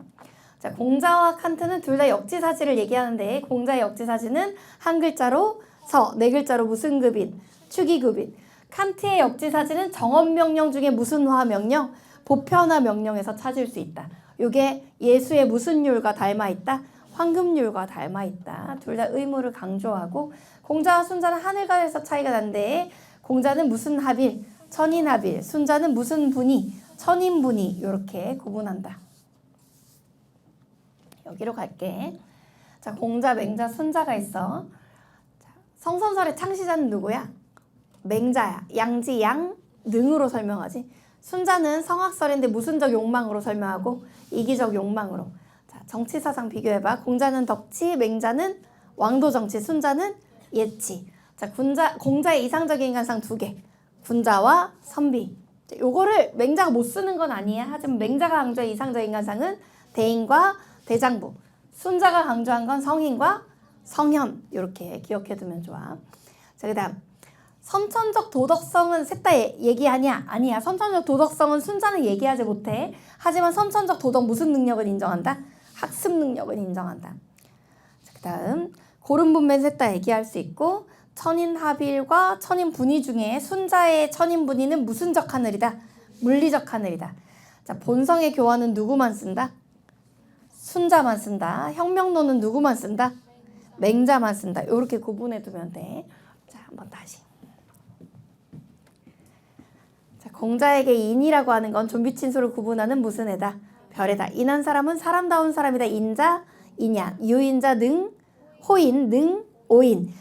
자, 공자와 칸트는 둘 다 역지사지를 얘기하는데 공자의 역지사지는 한 글자로 서, 네 글자로 무슨 급인, 축이급인. 칸트의 역지사지는 정언명령 중에 무슨 화명령, 보편화 명령에서 찾을 수 있다. 요게 예수의 무슨 율과 닮아있다? 황금률과 닮아있다. 둘 다 의무를 강조하고 공자와 순자는 하늘간에서 차이가 난데 공자는 무슨 합일, 천인합일, 순자는 무슨 분이, 천인분이 이렇게 구분한다. 여기로 갈게. 자, 공자, 맹자, 순자가 있어. 자, 성선설의 창시자는 누구야? 맹자야. 양지, 양, 능으로 설명하지. 순자는 성악설인데 무슨적 욕망으로 설명하고 이기적 욕망으로. 자, 정치사상 비교해봐. 공자는 덕치, 맹자는 왕도정치, 순자는 예치. 자, 공자의 이상적인 인간상 두 개. 군자와 선비. 자, 요거를 맹자가 못 쓰는 건 아니야. 하지만 맹자가 강조한 이상적인 인간상은 대인과 대장부. 순자가 강조한 건 성인과 성현. 이렇게 기억해두면 좋아. 자, 그 다음 선천적 도덕성은 셋 다 얘기하냐? 아니야. 선천적 도덕성은 순자는 얘기하지 못해. 하지만 선천적 도덕 무슨 능력은 인정한다? 학습 능력은 인정한다. 자, 그 다음 고름분면 셋 다 얘기할 수 있고 천인합일과 천인분의 중에 순자의 천인분의는 무슨적 하늘이다? 물리적 하늘이다. 자, 본성의 교화는 누구만 쓴다? 순자만 쓴다. 혁명론은 누구만 쓴다? 맹자만 쓴다. 이렇게 구분해 두면 돼. 자, 한번 다시. 자, 공자에게 인이라고 하는 건 좀비 친소를 구분하는 무슨 애다? 별애다. 인한 사람은 사람다운 사람이다. 인자, 이냐. 유인자, 능, 호인, 능, 오인.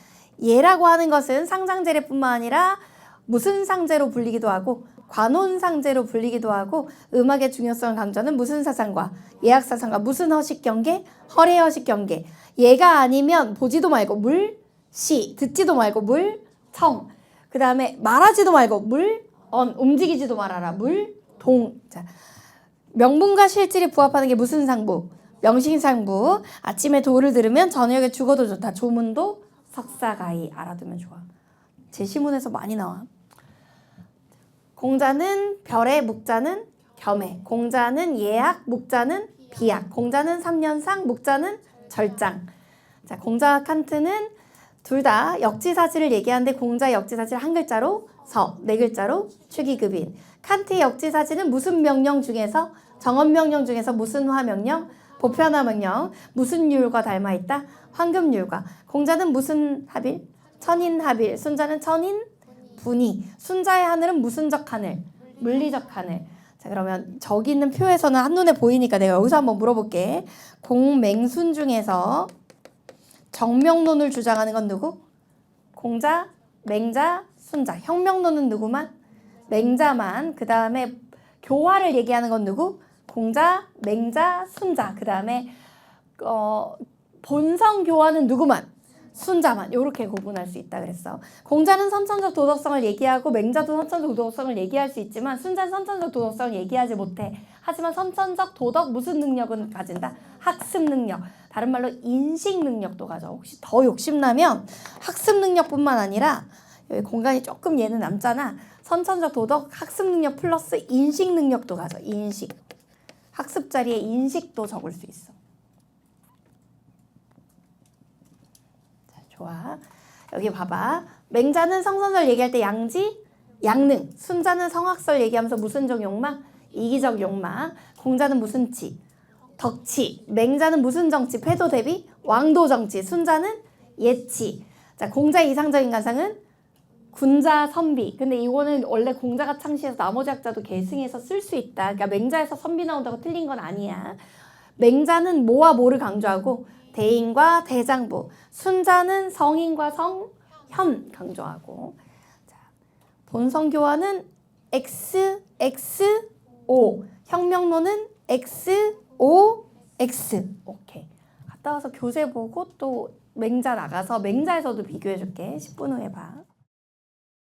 예라고 하는 것은 상장제례뿐만 아니라 무슨 상제로 불리기도 하고 관혼상제로 불리기도 하고 음악의 중요성을 강조하는 무슨 사상과 예학사상과 무슨 허식경계, 허례 허식경계. 예가 아니면 보지도 말고 물, 시, 듣지도 말고 물, 청. 그 다음에 말하지도 말고 물, 언, 움직이지도 말아라. 물, 동. 자, 명분과 실질이 부합하는 게 무슨 상부? 명신상부. 아침에 도를 들으면 저녁에 죽어도 좋다. 조문도 석사가히 알아두면 좋아. 제시문에서 많이 나와. 공자는 별애, 묵자는 겸애. 공자는 예학, 묵자는 비약. 공자는 3년상, 묵자는 절장. 자, 공자와 칸트는 둘 다 역지사지를 얘기하는데 공자의 역지사지를 한 글자로 서, 네 글자로 축이급인. 칸트의 역지사지는 무슨 명령 중에서 정언명령 중에서 무슨 화명령, 보편화명령, 무슨 율과 닮아있다? 황금율과. 공자는 무슨 합일? 천인합일. 순자는 천인 분위. 순자의 하늘은 무슨적 하늘? 물리적 하늘. 자, 그러면 저기 있는 표에서는 한눈에 보이니까 내가 여기서 한번 물어볼게. 공맹순 중에서 정명론을 주장하는 건 누구? 공자, 맹자, 순자. 혁명론은 누구만? 맹자만. 그 다음에 교화를 얘기하는 건 누구? 공자, 맹자, 순자. 그 다음에 본성 교화는 누구만? 순자만. 이렇게 구분할 수 있다 그랬어. 공자는 선천적 도덕성을 얘기하고 맹자도 선천적 도덕성을 얘기할 수 있지만 순자는 선천적 도덕성을 얘기하지 못해. 하지만 선천적 도덕 무슨 능력은 가진다? 학습 능력. 다른 말로 인식 능력도 가져. 혹시 더 욕심나면 학습 능력뿐만 아니라 여기 공간이 조금 얘는 남잖아. 선천적 도덕 학습 능력 플러스 인식 능력도 가져. 인식. 학습 자리에 인식도 적을 수 있어. 자, 좋아. 여기 봐봐. 맹자는 성선설 얘기할 때 양지, 양능. 순자는 성학설 얘기하면서 무슨적 욕망? 이기적 욕망. 공자는 무슨 치? 덕치. 맹자는 무슨 정치? 패도 대비? 왕도 정치. 순자는 예치. 자, 공자의 이상적인 가상은 군자 선비. 근데 이거는 원래 공자가 창시해서 나머지 학자도 계승해서 쓸 수 있다. 그러니까 맹자에서 선비 나온다고 틀린 건 아니야. 맹자는 뭐와 뭐를 강조하고 대인과 대장부. 순자는 성인과 성현 강조하고. 자, 본성교화는 X, X, O. 혁명론은 X, O, X. 오케이. 갔다 와서 교재 보고 또 맹자 나가서 맹자에서도 비교해 줄게. 10분 후에 봐.